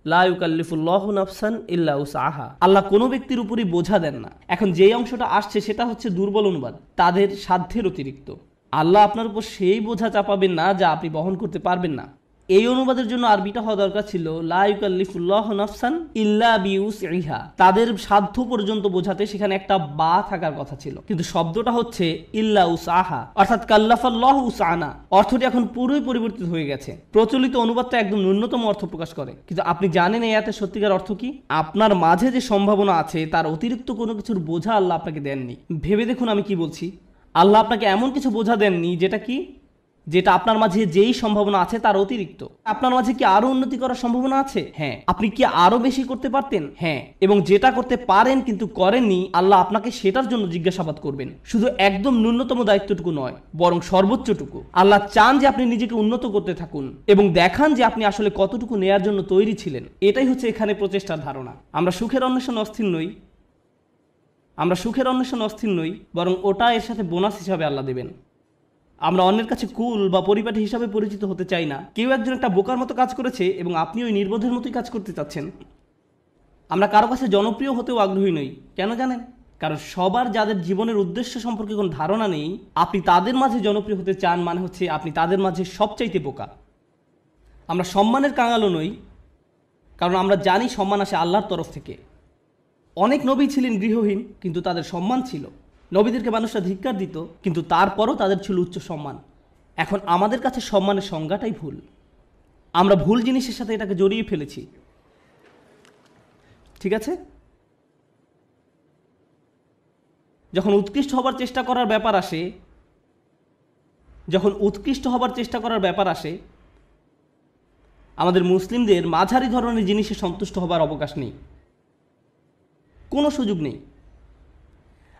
লা ইউকাল্লিফুল্লাহু নাফসান ইল্লা উসআহা। আল্লাহ কোনো ব্যক্তির উপরই বোঝা দেন না। এখন যেই অংশটা আসছে সেটা হচ্ছে দুর্বল অনুবাদ, তাদের সাধ্যের অতিরিক্ত। আল্লাহ আপনার উপর সেই বোঝা চাপাবেন না যা আপনি বহন করতে পারবেন না। এই অনুবাদের জন্য আরবিটা হওয়া দরকার ছিল লা ইউকাল্লিফুল্লাহু নাফসান ইল্লা বিউসইহা। তাদের সাধ্য পর্যন্ত বোঝাতে সেখানে একটা বা থাকার কথা ছিল, কিন্তু শব্দটা হচ্ছে ইল্লা উসআহা, অর্থাৎ কাল্লাফাল্লাহু উসআনা। অর্থটি এখন পুরোই পরিবর্তিত হয়ে গেছে। প্রচলিত অনুবাদটা একদম ন্যূনতম অর্থ প্রকাশ করে, কিন্তু আপনি জানেন এই আয়াতের সত্যিকার অর্থ কি? আপনার মাঝে যে সম্ভাবনা আছে তার অতিরিক্ত কোনো কিছুর বোঝা আল্লাহ আপনাকে দেননি। ভেবে দেখুন আমি কি বলছি। আল্লাহ আপনাকে এমন কিছু বোঝা দেননি যেটা আপনার মাঝে যেই সম্ভাবনা আছে তার অতিরিক্ত। আপনার মাঝে কি আরো উন্নতি করার সম্ভাবনা আছে? হ্যাঁ। আপনি কি আরো বেশি করতে পারতেন? হ্যাঁ। এবং যেটা করতে পারেন কিন্তু করেননি, আল্লাহ আপনাকে সেটার জন্য জিজ্ঞাসাবাদ করবেন। শুধু একদম ন্যূনতম দায়িত্বটুকু নয়, বরং সর্বোচ্চটুকু। আল্লাহ চান যে আপনি নিজেকে উন্নত করতে থাকুন এবং দেখান যে আপনি আসলে কতটুকু নেয়ার জন্য তৈরি ছিলেন। এটাই হচ্ছে এখানে প্রচেষ্টার ধারণা। আমরা সুখের অন্বেষণে অস্থির নই, বরং ওটা এর সাথে বোনাস হিসাবে আল্লাহ দেবেন। আমরা অন্যের কাছে কুল বা পরিপাটি হিসাবে পরিচিত হতে চাই না। কেউ একজন একটা বোকার মতো কাজ করেছে এবং আপনি ওই নির্বোধের মতোই কাজ করতে চাচ্ছেন। আমরা কারো কাছে জনপ্রিয় হতেও আগ্রহী নই। কেন জানেন? কারণ সবার যাদের জীবনের উদ্দেশ্য সম্পর্কে কোনো ধারণা নেই, আপনি তাদের মাঝে জনপ্রিয় হতে চান মানে হচ্ছে আপনি তাদের মাঝে সবচাইতে বোকা। আমরা সম্মানের কাঙালও নই, কারণ আমরা জানি সম্মান আসে আল্লাহর তরফ থেকে। অনেক নবী ছিলেন গৃহহীন, কিন্তু তাদের সম্মান ছিল। নবীদেরকে মানুষরা ধিক্কার দিত, কিন্তু তারপরও তাদের ছিল উচ্চ সম্মান। এখন আমাদের কাছে সম্মানের সংজ্ঞাটাই ভুল। আমরা ভুল জিনিসের সাথে এটাকে জড়িয়ে ফেলেছি। ঠিক আছে? যখন উৎকৃষ্ট হবার চেষ্টা করার ব্যাপার আসে, আমাদের মুসলিমদের মাঝারি ধরনের জিনিসে সন্তুষ্ট হবার অবকাশ নেই, কোনো সুযোগ নেই।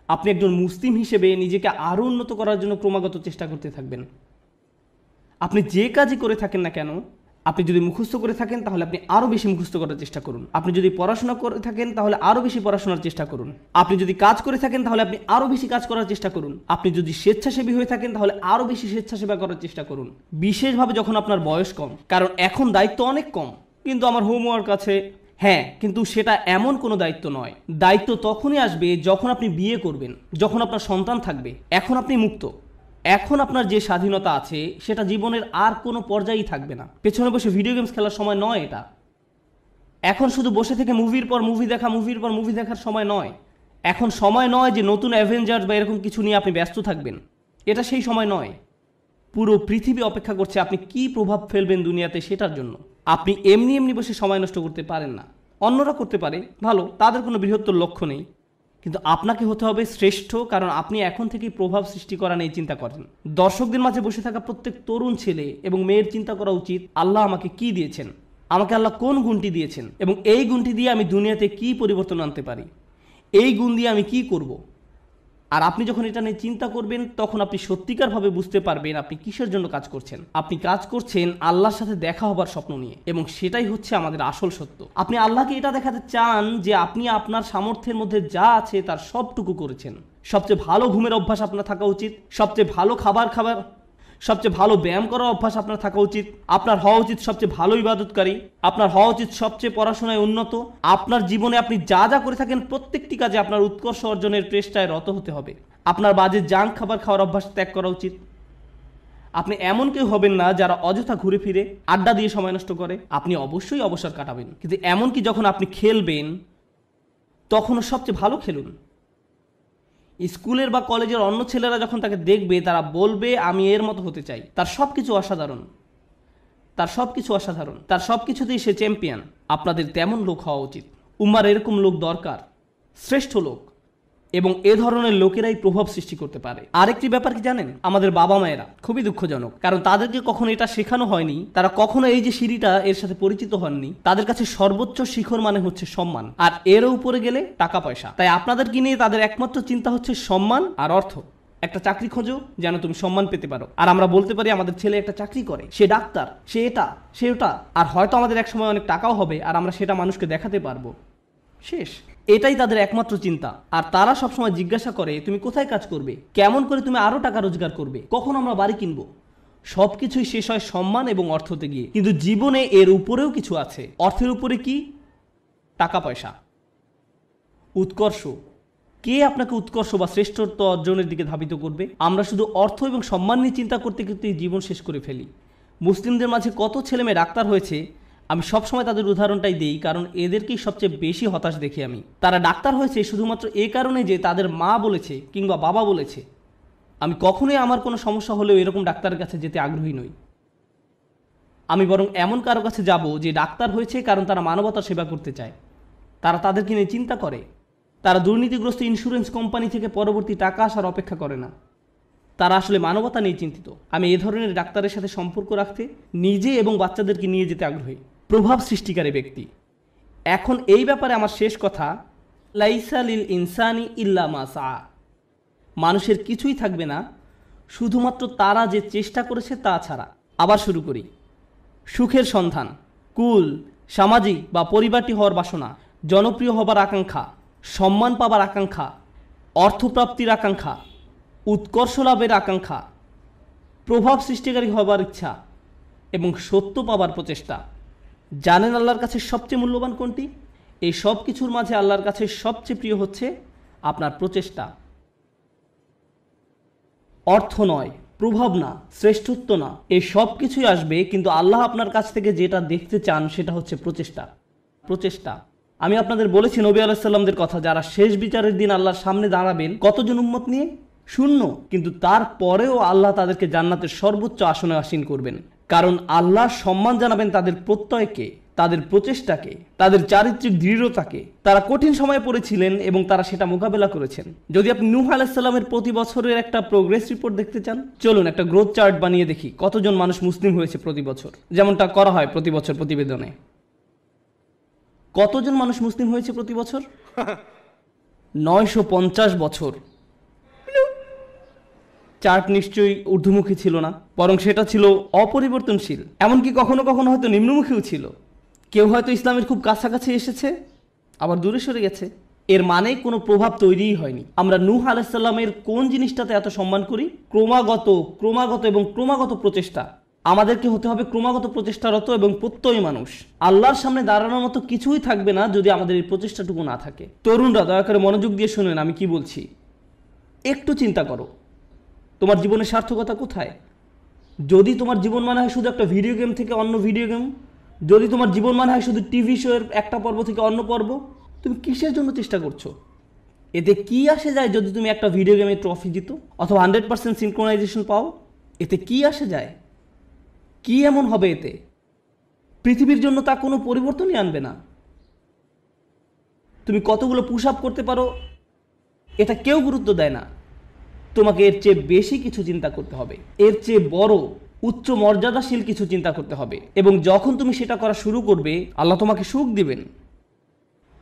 আপনি একজন মুসলিম হিসেবে নিজেকে আরও উন্নত করার জন্য ক্রমাগত চেষ্টা করতে থাকবেন। আপনি যে কাজই করে থাকেন না কেন, আপনি যদি মুখস্থ করে থাকেন তাহলে আপনি আরও বেশি মুখস্থ করার চেষ্টা করুন। আপনি যদি পড়াশোনা করে থাকেন তাহলে আরও বেশি পড়াশোনার চেষ্টা করুন। আপনি যদি কাজ করে থাকেন তাহলে আপনি আরও বেশি কাজ করার চেষ্টা করুন। আপনি যদি স্বেচ্ছাসেবী হয়ে থাকেন তাহলে আরও বেশি স্বেচ্ছাসেবা করার চেষ্টা করুন, বিশেষভাবে যখন আপনার বয়স কম। কারণ এখন দায়িত্ব অনেক কম। কিন্তু আমার হোমওয়ার্ক আছে, হ্যাঁ, কিন্তু সেটা এমন কোনো দায়িত্ব নয়। দায়িত্ব তখনই আসবে যখন আপনি বিয়ে করবেন, যখন আপনার সন্তান থাকবে। এখন আপনি মুক্ত। এখন আপনার যে স্বাধীনতা আছে সেটা জীবনের আর কোনো পর্যায়েই থাকবে না। পেছনে বসে ভিডিও গেমস খেলার সময় নয় এটা। এখন শুধু বসে থেকে মুভির পর মুভি দেখা, মুভির পর মুভি দেখার সময় নয়। এখন সময় নয় যে নতুন অ্যাভেঞ্জার্স বা এরকম কিছু নিয়ে আপনি ব্যস্ত থাকবেন, এটা সেই সময় নয়। পুরো পৃথিবী অপেক্ষা করছে আপনি কি প্রভাব ফেলবেন দুনিয়াতে সেটার জন্য। আপনি এমনি এমনি বসে সময় নষ্ট করতে পারেন না। অন্যরা করতে পারে, ভালো, তাদের কোনো বৃহত্তর লক্ষ্য নেই, কিন্তু আপনাকে হতে হবে শ্রেষ্ঠ, কারণ আপনি এখন থেকেই প্রভাব সৃষ্টি করা নিয়ে চিন্তা করেন। দর্শকদের মাঝে বসে থাকা প্রত্যেক তরুণ ছেলে এবং মেয়ের চিন্তা করা উচিত, আল্লাহ আমাকে কি দিয়েছেন, আমাকে আল্লাহ কোন গুণটি দিয়েছেন, এবং এই গুণটি দিয়ে আমি দুনিয়াতে কি পরিবর্তন আনতে পারি, এই গুণ দিয়ে আমি কি করব। আর আপনি যখন এটা নিয়ে চিন্তা করবেন, তখন আপনি সত্যিকারভাবে বুঝতে পারবেন আপনি কিসের জন্য কাজ করছেন। আপনি কাজ করছেন আল্লাহর সাথে দেখা হবার স্বপ্ন নিয়ে, এবং সেটাই হচ্ছে আমাদের আসল সত্য। আপনি আল্লাহকে এটা দেখাতে চান যে আপনি আপনার সামর্থ্যের মধ্যে যা আছে তার সবটুকু করেছেন। সবচেয়ে ভালো ঘুমের অভ্যাস আপনার থাকা উচিত, সবচেয়ে ভালো খাবার, সবচেয়ে ভালো ব্যায়াম করার অভ্যাস আপনার থাকা উচিত, আপনার হওয়া উচিত সবচেয়ে ভালো ইবাদতকারী, আপনার হওয়া উচিত সবচেয়ে পড়াশোনায় উন্নত। আপনার জীবনে আপনি যা যা করে থাকেন প্রত্যেকটি কাজে আপনার উৎকর্ষ অর্জনের চেষ্টায় রত হতে হবে। আপনার বাজে জাঙ্ক খাবার খাওয়ার অভ্যাস ত্যাগ করা উচিত। আপনি এমন কেউ হবেন না যারা অযথা ঘুরে ফিরে আড্ডা দিয়ে সময় নষ্ট করে। আপনি অবশ্যই অবসর কাটাবেন, কিন্তু এমনকি যখন আপনি খেলবেন তখনও সবচেয়ে ভালো খেলুন। স্কুলের বা কলেজের অন্য ছেলেরা যখন তাকে দেখবে তারা বলবে আমি এর মতো হতে চাই, তার সব কিছু অসাধারণ, তার সব কিছু অসাধারণ, তার সব কিছুতেই সে চ্যাম্পিয়ন। আপনাদের তেমন লোক হওয়া উচিত। উম্মার এরকম লোক দরকার, শ্রেষ্ঠ লোক, এবং এ ধরনের লোকেরাই প্রভাব সৃষ্টি করতে পারে। আরেকটি ব্যাপার কি জানেন, আমাদের বাবা মায়েরা, খুবই দুঃখজনক, কারণ তাদেরকে কখনো এটা শেখানো হয়নি, তারা কখনো এই যে সিঁড়িটা এর সাথে পরিচিত হননি। তাদের কাছে সর্বোচ্চ শিখর মানে হচ্ছে সম্মান, আর এর উপরে গেলে টাকা পয়সা। তাই আপনাদেরকে নিয়ে তাদের একমাত্র চিন্তা হচ্ছে সম্মান আর অর্থ। একটা চাকরি খোঁজো যেন তুমি সম্মান পেতে পারো, আর আমরা বলতে পারি আমাদের ছেলে একটা চাকরি করে, সে ডাক্তার, সে এটা, সে ওটা, আর হয়তো আমাদের এক সময় অনেক টাকাও হবে আর আমরা সেটা মানুষকে দেখাতে পারবো। শেষ, এটাই তাদের একমাত্র চিন্তা। আর তারা সবসময় জিজ্ঞাসা করে তুমি কোথায় কাজ করবে, কেমন করে তুমি আরো টাকা রোজগার করবে, কখন আমরা বাড়ি কিনবো। সবকিছুই শেষ হয় সম্মান এবং অর্থতে গিয়ে। কিন্তু জীবনে এর উপরেও কিছু আছে। অর্থের উপরে কি? টাকা পয়সা, উৎকর্ষ। কে আপনাকে উৎকর্ষ বা শ্রেষ্ঠত্ব অর্জনের দিকে ধাবিত করবে? আমরা শুধু অর্থ এবং সম্মান নিয়ে চিন্তা করতে করতে জীবন শেষ করে ফেলি। মুসলিমদের মাঝে কত ছেলে মেয়ে ডাক্তার হয়েছে, আমি সবসময় তাদের উদাহরণটাই দিই, কারণ এদেরকেই সবচেয়ে বেশি হতাশ দেখি আমি। তারা ডাক্তার হয়েছে শুধুমাত্র এ কারণে যে তাদের মা বলেছে কিংবা বাবা বলেছে। আমি কখনোই আমার কোনো সমস্যা হলেও এরকম ডাক্তারের কাছে যেতে আগ্রহী নই। আমি বরং এমন কারো কাছে যাব যে ডাক্তার হয়েছে কারণ তারা মানবতার সেবা করতে চায়, তারা তাদেরকে নিয়ে চিন্তা করে, তারা দুর্নীতিগ্রস্ত ইন্স্যুরেন্স কোম্পানি থেকে পরবর্তী টাকা আসার অপেক্ষা করে না, তারা আসলে মানবতা নিয়ে চিন্তিত। আমি এ ধরনের ডাক্তারের সাথে সম্পর্ক রাখতে, নিজে এবং বাচ্চাদেরকে নিয়ে যেতে আগ্রহী। প্রভাব সৃষ্টিকারী ব্যক্তি। এখন এই ব্যাপারে আমার শেষ কথা, লাইসা লিল ইনসানি ইল্লা মা সা। মানুষের কিছুই থাকবে না শুধুমাত্র তারা যে চেষ্টা করেছে তা ছাড়া। আবার শুরু করি। সুখের সন্ধান, কুল, সামাজিক বা পরিবারটি হওয়ার বাসনা, জনপ্রিয় হবার আকাঙ্ক্ষা, সম্মান পাবার আকাঙ্ক্ষা, অর্থপ্রাপ্তির আকাঙ্ক্ষা, উৎকর্ষ লাভের আকাঙ্ক্ষা, প্রভাব সৃষ্টিকারী হবার ইচ্ছা এবং সত্য পাবার প্রচেষ্টা। জানেন আল্লাহর কাছে সবচেয়ে মূল্যবান কোনটি? এই সব কিছুর মাঝে আল্লাহর কাছে সবচেয়ে প্রিয় হচ্ছে আপনার প্রচেষ্টা। অর্থ নয়, প্রভাব না, শ্রেষ্ঠত্ব না, এই সব কিছুই আসবে, কিন্তু আল্লাহ আপনার কাছ থেকে যেটা দেখতে চান সেটা হচ্ছে প্রচেষ্টা। প্রচেষ্টা। আমি আপনাদের বলেছি নবী আলাইহিস সালামদের কথা, যারা শেষ বিচারের দিন আল্লাহর সামনে দাঁড়াবেন কতজন উম্মত নিয়ে? শূন্য। কিন্তু তারপরেও আল্লাহ তাদেরকে জান্নাতের সর্বোচ্চ আসনে আসীন করবেন, কারণ আল্লাহ সম্মান জানাবেন তাদের প্রত্যয়কে, তাদের প্রচেষ্টাকে, তাদের চারিত্রিক দৃঢ়তাকে। তারা কঠিন সময়ে পড়েছিলেন এবং তারা সেটা মোকাবেলা করেছেন। যদি আপনি নূহ আলাইহিস সালামের প্রতি বছরের একটা প্রোগ্রেস রিপোর্ট দেখতে চান, চলুন একটা গ্রোথ চার্ট বানিয়ে দেখি কতজন মানুষ মুসলিম হয়েছে প্রতি বছর, যেমনটা করা হয় প্রতি বছর প্রতিবেদনে। কতজন মানুষ মুসলিম হয়েছে প্রতি বছর? 950 বছর। চার্ট নিশ্চয়ই ঊর্ধ্বমুখী ছিল না, বরং সেটা ছিল অপরিবর্তনশীল, এমনকি কখনো কখনো হয়তো নিম্নমুখীও ছিল। কেউ হয়তো ইসলামের খুব কাছাকাছি এসেছে, আবার দূরে সরে গেছে। এর মানে কোনো প্রভাব তৈরিই হয়নি। আমরা নূহ আলাইহিস সালামের কোন জিনিসটাতে এত সম্মান করি? ক্রমাগত এবং ক্রমাগত প্রচেষ্টা। আমাদেরকে হতে হবে ক্রমাগত প্রচেষ্টারত এবং প্রত্যয়ী মানুষ। আল্লাহর সামনে দাঁড়ানোর মতো কিছুই থাকবে না যদি আমাদের এই প্রচেষ্টাটুকু না থাকে। তরুণরা, দয়া করে মনোযোগ দিয়ে শুনেন আমি কি বলছি। একটু চিন্তা করো, তোমার জীবনের সার্থকতা কোথায়? যদি তোমার জীবন মানে হয় শুধু একটা ভিডিও গেম থেকে অন্য ভিডিও গেম, যদি তোমার জীবন মানে হয় শুধু টিভি শো এর একটা পর্ব থেকে অন্য পর্ব, তুমি কিসের জন্য চেষ্টা করছো? এতে কি আসে যায় যদি তুমি একটা ভিডিও গেমে ট্রফি জিতো অথবা 100% সিনক্রোনাইজেশন পাও? এতে কি আসে যায়? কি এমন হবে এতে? পৃথিবীর জন্য তা কোনো পরিবর্তনই আনবে না। তুমি কতগুলো পুশ আপ করতে পারো এটা কেউ গুরুত্ব দেয় না। তোমাকে এর চেয়ে বেশি কিছু চিন্তা করতে হবে, এর চেয়ে বড় উচ্চ মর্যাদাশীল কিছু চিন্তা করতে হবে। এবং যখন তুমি সেটা করা শুরু করবে, আল্লাহ তোমাকে সুখ দিবেন।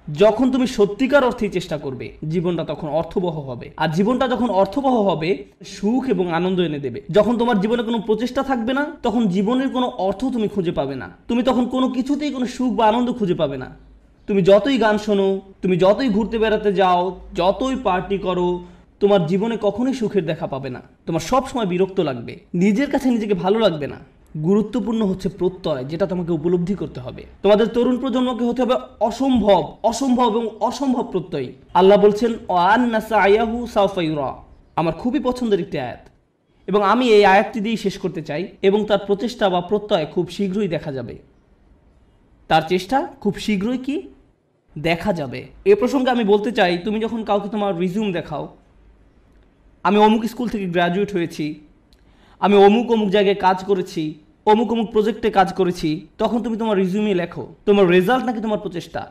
যখন তুমি সত্যিকার অর্থেই চেষ্টা করবে, জীবনটা তখন অর্থবহ হবে। আর জীবনটা যখন অর্থবহ হবে, সুখ এবং আনন্দ এনে দেবে। যখন তোমার জীবনে কোনো প্রচেষ্টা থাকবে না, তখন জীবনের কোনো অর্থ তুমি খুঁজে পাবে না। তুমি তখন কোনো কিছুতেই কোনো সুখ বা আনন্দ খুঁজে পাবে না। তুমি যতই গান শোনো, তুমি যতই ঘুরতে বেড়াতে যাও, যতই পার্টি করো, তোমার জীবনে কখনোই সুখের দেখা পাবে না। তোমার সব সময় বিরক্ত লাগবে, নিজের কাছে নিজেকে ভালো লাগবে না। গুরুত্বপূর্ণ হচ্ছে প্রত্যয়, যেটা তোমাকে উপলব্ধি করতে হবে। তোমাদের তরুণ প্রজন্মকে হতে হবে অসম্ভব, অসম্ভব এবং অসম্ভব প্রত্যয়ী। আল্লাহ বলছেন ওয়ান্না সায়াহু সাউফা ইউরা। আমার খুবই পছন্দের একটি আয়াত, এবং আমি এই আয়াতটি দিয়ে শেষ করতে চাই। এবং তার প্রচেষ্টা বা প্রত্যয় খুব শীঘ্রই দেখা যাবে। তার চেষ্টা খুব শীঘ্রই কি দেখা যাবে। এ প্রসঙ্গে আমি বলতে চাই, তুমি যখন কাউকে তোমার রিজিউম দেখাও, আমি অমুক স্কুল থেকে গ্র্যাজুয়েট হয়েছি, আমি অমুক অমুক জায়গায় কাজ করেছি, অমুক অমুক প্রজেক্টে কাজ করেছি, তখন তুমি তোমার রিজিউমে লেখো তোমার রেজাল্ট নাকি তোমার প্রচেষ্টা?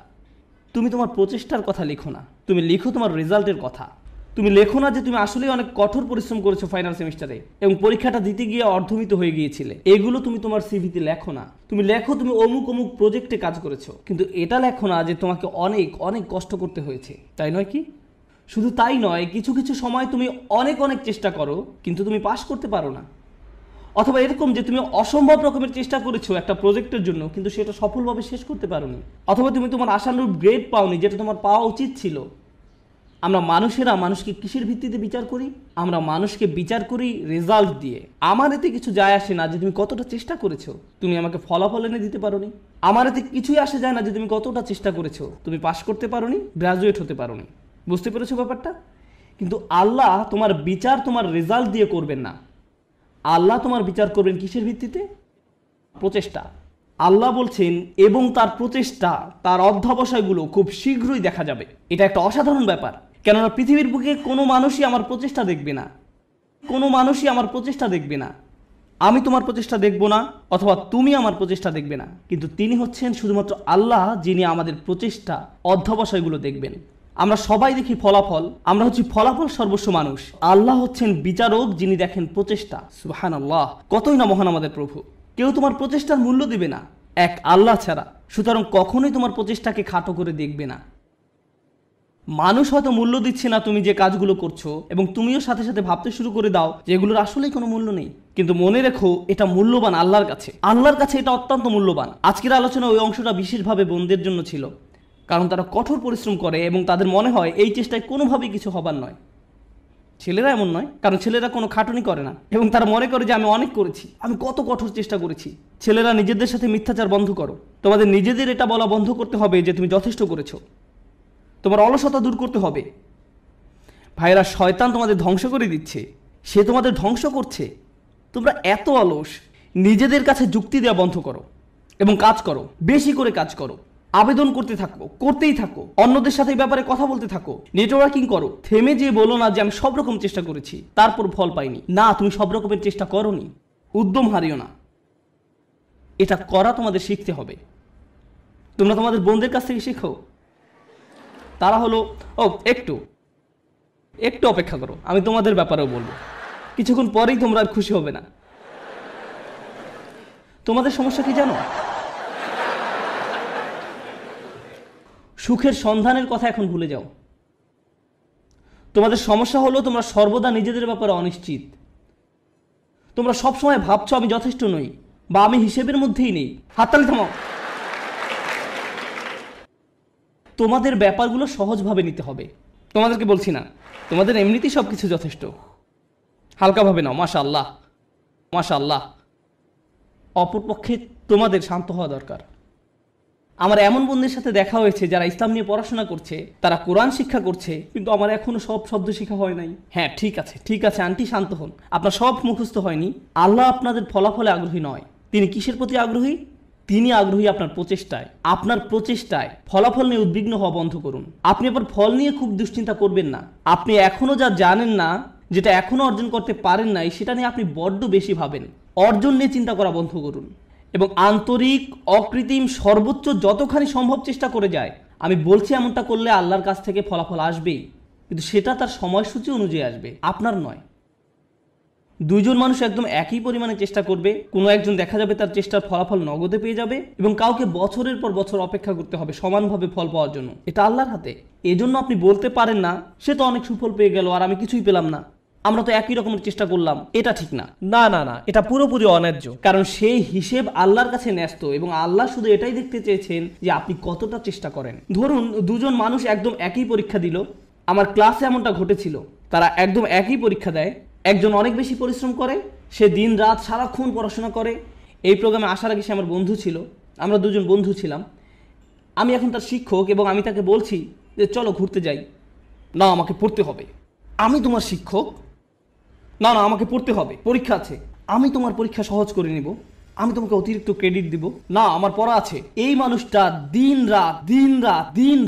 তুমি তোমার প্রচেষ্টার কথা লিখো না, তুমি লিখো তোমার রেজাল্টের কথা। তুমি লেখো না যে তুমি আসলেই অনেক কঠোর পরিশ্রম করেছো ফাইনাল সেমিস্টারে এবং পরীক্ষাটা দিতে গিয়ে অর্ধমিত হয়ে গিয়েছিলে। এগুলো তুমি তোমার সিভিতে লেখো না। তুমি লেখো তুমি অমুক অমুক প্রজেক্টে কাজ করেছো, কিন্তু এটা লেখো না যে তোমাকে অনেক অনেক কষ্ট করতে হয়েছে, তাই নয় কি? শুধু তাই নয়, কিছু কিছু সময় তুমি অনেক অনেক চেষ্টা করো কিন্তু তুমি পাস করতে পারো না। অথবা এরকম যে তুমি অসম্ভব রকমের চেষ্টা করেছো একটা প্রজেক্টের জন্য, কিন্তু সেটা সফলভাবে শেষ করতে পারোনি। অথবা তুমি তোমার আশানুরূপ গ্রেড পাওনি, যেটা তোমার পাওয়া উচিত ছিল। আমরা মানুষেরা মানুষকে কিসের ভিত্তিতে বিচার করি? আমরা মানুষকে বিচার করি রেজাল্ট দিয়ে। আমার এতে কিছু যায় আসে না যে তুমি কতটা চেষ্টা করেছো, তুমি আমাকে ফলাফল এনে দিতে পারোনি। আমার এতে কিছুই আসে যায় না যে তুমি কতটা চেষ্টা করেছো, তুমি পাস করতে পারোনি, গ্রাজুয়েট হতে পারোনি। বুঝতে পেরেছো ব্যাপারটা? কিন্তু আল্লাহ তোমার বিচার তোমার রেজাল্ট দিয়ে করবেন না। আল্লাহ তোমার বিচার করবেন কিসের ভিত্তিতে? প্রচেষ্টা। আল্লাহ বলছেন এবং তার প্রচেষ্টা, তার অধ্যবসায়গুলো খুব শীঘ্রই দেখা যাবে। এটা একটা অসাধারণ ব্যাপার, কেননা পৃথিবীর বুকে কোনো মানুষই আমার প্রচেষ্টা দেখবে না, কোনো মানুষই আমার প্রচেষ্টা দেখবে না। আমি তোমার প্রচেষ্টা দেখব না, অথবা তুমি আমার প্রচেষ্টা দেখবে না, কিন্তু তিনি হচ্ছেন শুধুমাত্র আল্লাহ, যিনি আমাদের প্রচেষ্টা অধ্যবসায়গুলো দেখবেন। আমরা সবাই দেখি ফলাফল, আমরা হচ্ছি ফলাফল সর্বস্ব মানুষ। আল্লাহ হচ্ছেন বিচারক, যিনি দেখেন প্রচেষ্টা। সুবহানাল্লাহ, কতই না মহান আমাদের প্রভু। কেউ তোমার প্রচেষ্টার মূল্য দিবে না এক আল্লাহ ছাড়া। সুতরাং কখনোই তোমার প্রচেষ্টাকে খাটো করে দেখবে না। মানুষ হয়তো মূল্য দিচ্ছে না তুমি যে কাজগুলো করছো, এবং তুমিও সাথে সাথে ভাবতে শুরু করে দাও যে এগুলোর আসলেই কোনো মূল্য নেই। কিন্তু মনে রেখো, এটা মূল্যবান আল্লাহর কাছে। আল্লাহর কাছে এটা অত্যন্ত মূল্যবান। আজকের আলোচনা ওই অংশটা বিশেষভাবে বোনদের জন্য ছিল, কারণ তারা কঠোর পরিশ্রম করে এবং তাদের মনে হয় এই চেষ্টায় কোনোভাবেই কিছু হবার নয়। ছেলেরা এমন নয়, কারণ ছেলেরা কোনো খাটুনি করে না এবং তারা মনে করে যে আমি অনেক করেছি, আমি কত কঠোর চেষ্টা করেছি। ছেলেরা নিজেদের সাথে মিথ্যাচার বন্ধ করো। তোমাদের নিজেদের এটা বলা বন্ধ করতে হবে যে তুমি যথেষ্ট করেছো। তোমার অলসতা দূর করতে হবে। ভাইরা, শয়তান তোমাদের ধ্বংস করে দিচ্ছে, সে তোমাদের ধ্বংস করছে। তোমরা এত অলস। নিজেদের কাছে যুক্তি দেওয়া বন্ধ করো এবং কাজ করো, বেশি করে কাজ করো, আবেদন করতে থাকো, করতেই থাকো, অন্যদের সাথে এই ব্যাপারে কথা বলতে থাকো, নেটওয়ার্কিং করো। থেমে যেয়ে বলো না যে আমি সব রকম চেষ্টা করেছি তারপর ফল পাইনি। না, তুমি সব রকমের চেষ্টা করোনি। উদ্যম হারিও না। এটা করা তোমাদের শিখতে হবে। তোমরা তোমাদের বোনদের কাছ থেকে শেখো। তারা হলো একটু একটু অপেক্ষা করো, আমি তোমাদের ব্যাপারেও বলবো। কিছুক্ষণ পরেই তোমরা আর খুশি হবে না। তোমাদের সমস্যা কি জানো? সুখের সন্ধানের কথা এখন ভুলে যাও। তোমাদের সমস্যা হলো তোমরা সর্বদা নিজেদের ব্যাপারে অনিশ্চিত। তোমরা সবসময় ভাবছো আমি যথেষ্ট নই বা আমি হিসেবের মধ্যেই নেই। হাততালি থামাও। তোমাদের ব্যাপারগুলো সহজভাবে নিতে হবে। তোমাদেরকে বলছি না, তোমাদের এমনিতেই সব কিছু যথেষ্ট। হালকাভাবে নাও। মাশাআল্লাহ, মাশাআল্লাহ। অপরপক্ষে তোমাদের শান্ত হওয়া দরকার। আমার এমন বন্ধুদের সাথে দেখা হয়েছে যারা ইসলাম নিয়ে পড়াশোনা করছে, তারা কোরআন শিক্ষা করছে, কিন্তু আমার এখনো সব শব্দ শেখা হয় নাই। হ্যাঁ, ঠিক আছে ঠিক আছে আন্টি, শান্ত হন। আপনার সব মুখস্থ হয়নি। আল্লাহ আপনাদের ফলাফলে আগ্রহী নয়। তিনি কিসের প্রতি আগ্রহী? তিনি আগ্রহী আপনার প্রচেষ্টায়। আপনার প্রচেষ্টায় ফলাফল নিয়ে উদ্বিগ্ন হওয়া বন্ধ করুন। আপনি আবার ফল নিয়ে খুব দুশ্চিন্তা করবেন না। আপনি এখনো যা জানেন না, যেটা এখনো অর্জন করতে পারেন নাই, সেটা নিয়ে আপনি বড্ড বেশি ভাবেন। অর্জন নিয়ে চিন্তা করা বন্ধ করুন এবং আন্তরিক, অকৃত্রিম, সর্বোচ্চ যতখানি সম্ভব চেষ্টা করে যায়। আমি বলছি এমনটা করলে আল্লাহর কাছ থেকে ফলাফল আসবেই, কিন্তু সেটা তার সময়সূচি অনুযায়ী আসবে, আপনার নয়। দুইজন মানুষ একদম একই পরিমাণে চেষ্টা করবে, কোনো একজন দেখা যাবে তার চেষ্টার ফলাফল নগদে পেয়ে যাবে এবং কাউকে বছরের পর বছর অপেক্ষা করতে হবে সমানভাবে ফল পাওয়ার জন্য। এটা আল্লাহর হাতে। এজন্য আপনি বলতে পারেন না সে তো অনেক সুফল পেয়ে গেল আর আমি কিছুই পেলাম না, আমরা তো একই রকমের চেষ্টা করলাম। এটা ঠিক না, না না না, এটা পুরোপুরি অন্যায্য। কারণ সেই হিসেব আল্লাহর কাছে ন্যস্ত এবং আল্লাহ শুধু এটাই দেখতে চেয়েছেন যে আপনি কতটা চেষ্টা করেন। ধরুন দুজন মানুষ একদম একই পরীক্ষা দিল। আমার ক্লাসে এমনটা ঘটেছিল, তারা একদম একই পরীক্ষা দেয়। একজন অনেক বেশি পরিশ্রম করে, সে দিন রাত সারাক্ষণ পড়াশোনা করে। এই প্রোগ্রামে আসার আগে সে আমার বন্ধু ছিল, আমরা দুজন বন্ধু ছিলাম। আমি এখন তার শিক্ষক এবং আমি তাকে বলছি যে চলো ঘুরতে যাই। না, আমাকে পড়তে হবে। আমি তোমার শিক্ষক? না না, আমাকে পড়তে হবে, পরীক্ষা আছে। আমি তোমার পরীক্ষা সহজ করে নিব, আমি তোমাকে অতিরিক্ত ক্রেডিট দিব। না, আমার পড়া আছে। এই মানুষটা দিন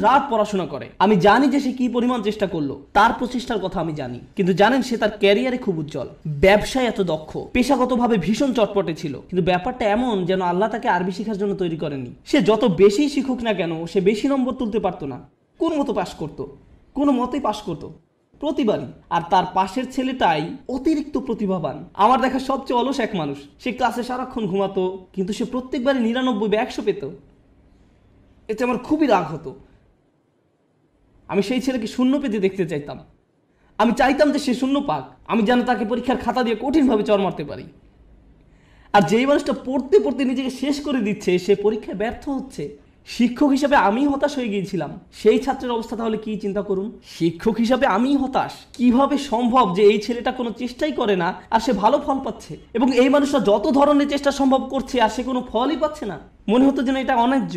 রাত পড়াশোনা করে। আমি জানি যে সে কি পরিমাণ চেষ্টা করলো, তার প্রচেষ্টার কথা আমি জানি। কিন্তু জানেন, সে তার ক্যারিয়ারে খুব উজ্জ্বল, ব্যবসায় এত দক্ষ, পেশাগতভাবে ভীষণ চটপটে ছিল। কিন্তু ব্যাপারটা এমন যেন আল্লাহ তাকে আরবি শেখার জন্য তৈরি করেনি। সে যত বেশি শিখুক না কেন, সে বেশি নম্বর তুলতে পারতো না। কোন মতো পাশ করতো, কোনো মতেই পাশ করতো প্রতিবারই। আর তার পাশের ছেলেটাই অতিরিক্ত প্রতিভাবান, আমার দেখা সবচেয়ে অলস এক মানুষ। সে ক্লাসে সারাক্ষণ ঘুমাতো, কিন্তু সে প্রত্যেকবারই 99 বা 100 পেত। এতে আমার খুবই রাগ হতো। আমি সেই ছেলেকে শূন্য পেতে দেখতে চাইতাম। আমি চাইতাম যে সে শূন্য পাক, আমি যেন তাকে পরীক্ষার খাতা দিয়ে কঠিনভাবে চড় মারতে পারি। আর যেই মানুষটা পড়তে পড়তে নিজেকে শেষ করে দিচ্ছে, সে পরীক্ষায় ব্যর্থ হচ্ছে। শিক্ষক হিসাবে আমি হতাশ হয়ে গিয়েছিলাম। সেই ছাত্রের অবস্থা তাহলে কি চিন্তা করুন। শিক্ষক হিসাবে আমি হতাশ। কিভাবে সম্ভব যে এই ছেলেটা কোনো চেষ্টাই করে না আর সে ভালো ফল পাচ্ছে, এবং এই মানুষটা যত ধরনের চেষ্টা সম্ভব করছে আর সে কোনো ফলই পাচ্ছে না। মনে হতো যেন এটা অন্যায্য।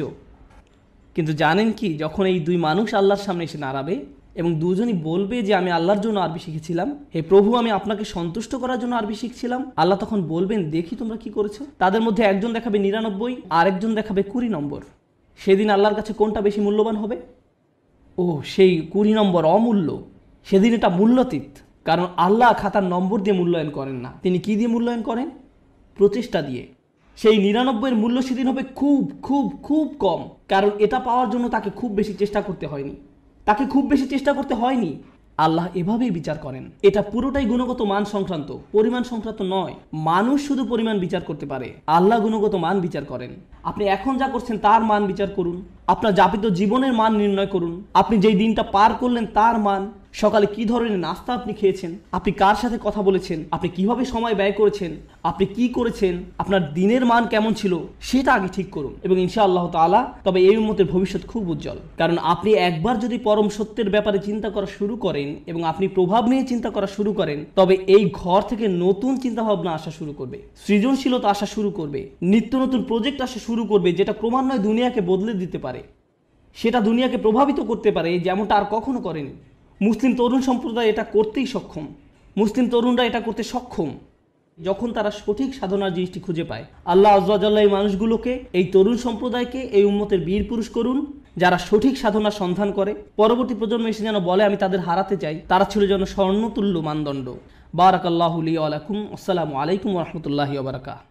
কিন্তু জানেন কি, যখন এই দুই মানুষ আল্লাহর সামনে এসে দাঁড়াবে এবং দুজনই বলবে যে আমি আল্লাহর জন্য আরবি শিখেছিলাম, হে প্রভু, আমি আপনাকে সন্তুষ্ট করার জন্য আরবি শিখছিলাম, আল্লাহ তখন বলবেন দেখি তোমরা কি করেছো। তাদের মধ্যে একজন দেখাবে 99 আর একজন দেখাবে 20 নম্বর। সেদিন আল্লাহর কাছে কোনটা বেশি মূল্যবান হবে? ও, সেই 20 নম্বর অমূল্য। সেদিন এটা মূল্যাতীত, কারণ আল্লাহ খাতার নম্বর দিয়ে মূল্যায়ন করেন না। তিনি কি দিয়ে মূল্যায়ন করেন? প্রচেষ্টা দিয়ে। সেই 99-এর মূল্য সেদিন হবে খুব খুব খুব কম, কারণ এটা পাওয়ার জন্য তাকে খুব বেশি চেষ্টা করতে হয়নি। আল্লাহ এভাবেই বিচার করেন। এটা পুরোটাই গুণগত মান সংক্রান্ত, পরিমাণ সংক্রান্ত নয়। মানুষ শুধু পরিমাণ বিচার করতে পারে, আল্লাহ গুণগত মান বিচার করেন। আপনি এখন যা করছেন তার মান বিচার করুন, আপনার যাপিত জীবনের মান নির্ণয় করুন, আপনি যেই দিনটা পার করলেন তার মান, সকালে কি ধরনের নাস্তা আপনি খেয়েছেন, আপনি কার সাথে কথা বলেছেন, আপনি কিভাবে সময় ব্যয় করেছেন, আপনি কি করেছেন, আপনার দিনের মান কেমন ছিল, সেটা আগে ঠিক করুন এবং ইনশাআল্লাহ তাআলা তবে এই উম্মতের ভবিষ্যৎ খুব উজ্জ্বল। কারণ আপনি একবার যদি পরম সত্যের ব্যাপারে চিন্তা করা শুরু করেন এবং আপনি প্রভাব নিয়ে চিন্তা করা শুরু করেন, তবে এই ঘর থেকে নতুন চিন্তা ভাবনা আসা শুরু করবে, সৃজনশীলতা আসা শুরু করবে, নিত্য নতুন প্রজেক্ট আসা শুরু করবে, যেটা ক্রমান্বয়ে দুনিয়াকে বদলে দিতে পারে, সেটা দুনিয়াকে প্রভাবিত করতে পারে যেমনটা আর কখনো করেনি। মুসলিম তরুণ সম্প্রদায় এটা করতেই সক্ষম। মুসলিম তরুণরা এটা করতে সক্ষম যখন তারা সঠিক সাধনার জিনিসটি খুঁজে পায়। আল্লাহ আযজা ওয়া জাল্লা এই মানুষগুলোকে, এই তরুণ সম্প্রদায়কে এই উম্মতের বীর পুরুষ করুন, যারা সঠিক সাধনার সন্ধান করে। পরবর্তী প্রজন্ম এসে যেন বলে আমি তাদের হারাতে চাই। তারা ছিল যেন স্বর্ণতুল্য মানদণ্ড। বারাকাল্লাহু লি ওয়া লাকুম। আসসালামু আলাইকুম ওয়া রাহমাতুল্লাহি ওয়া বারাকাতুহু।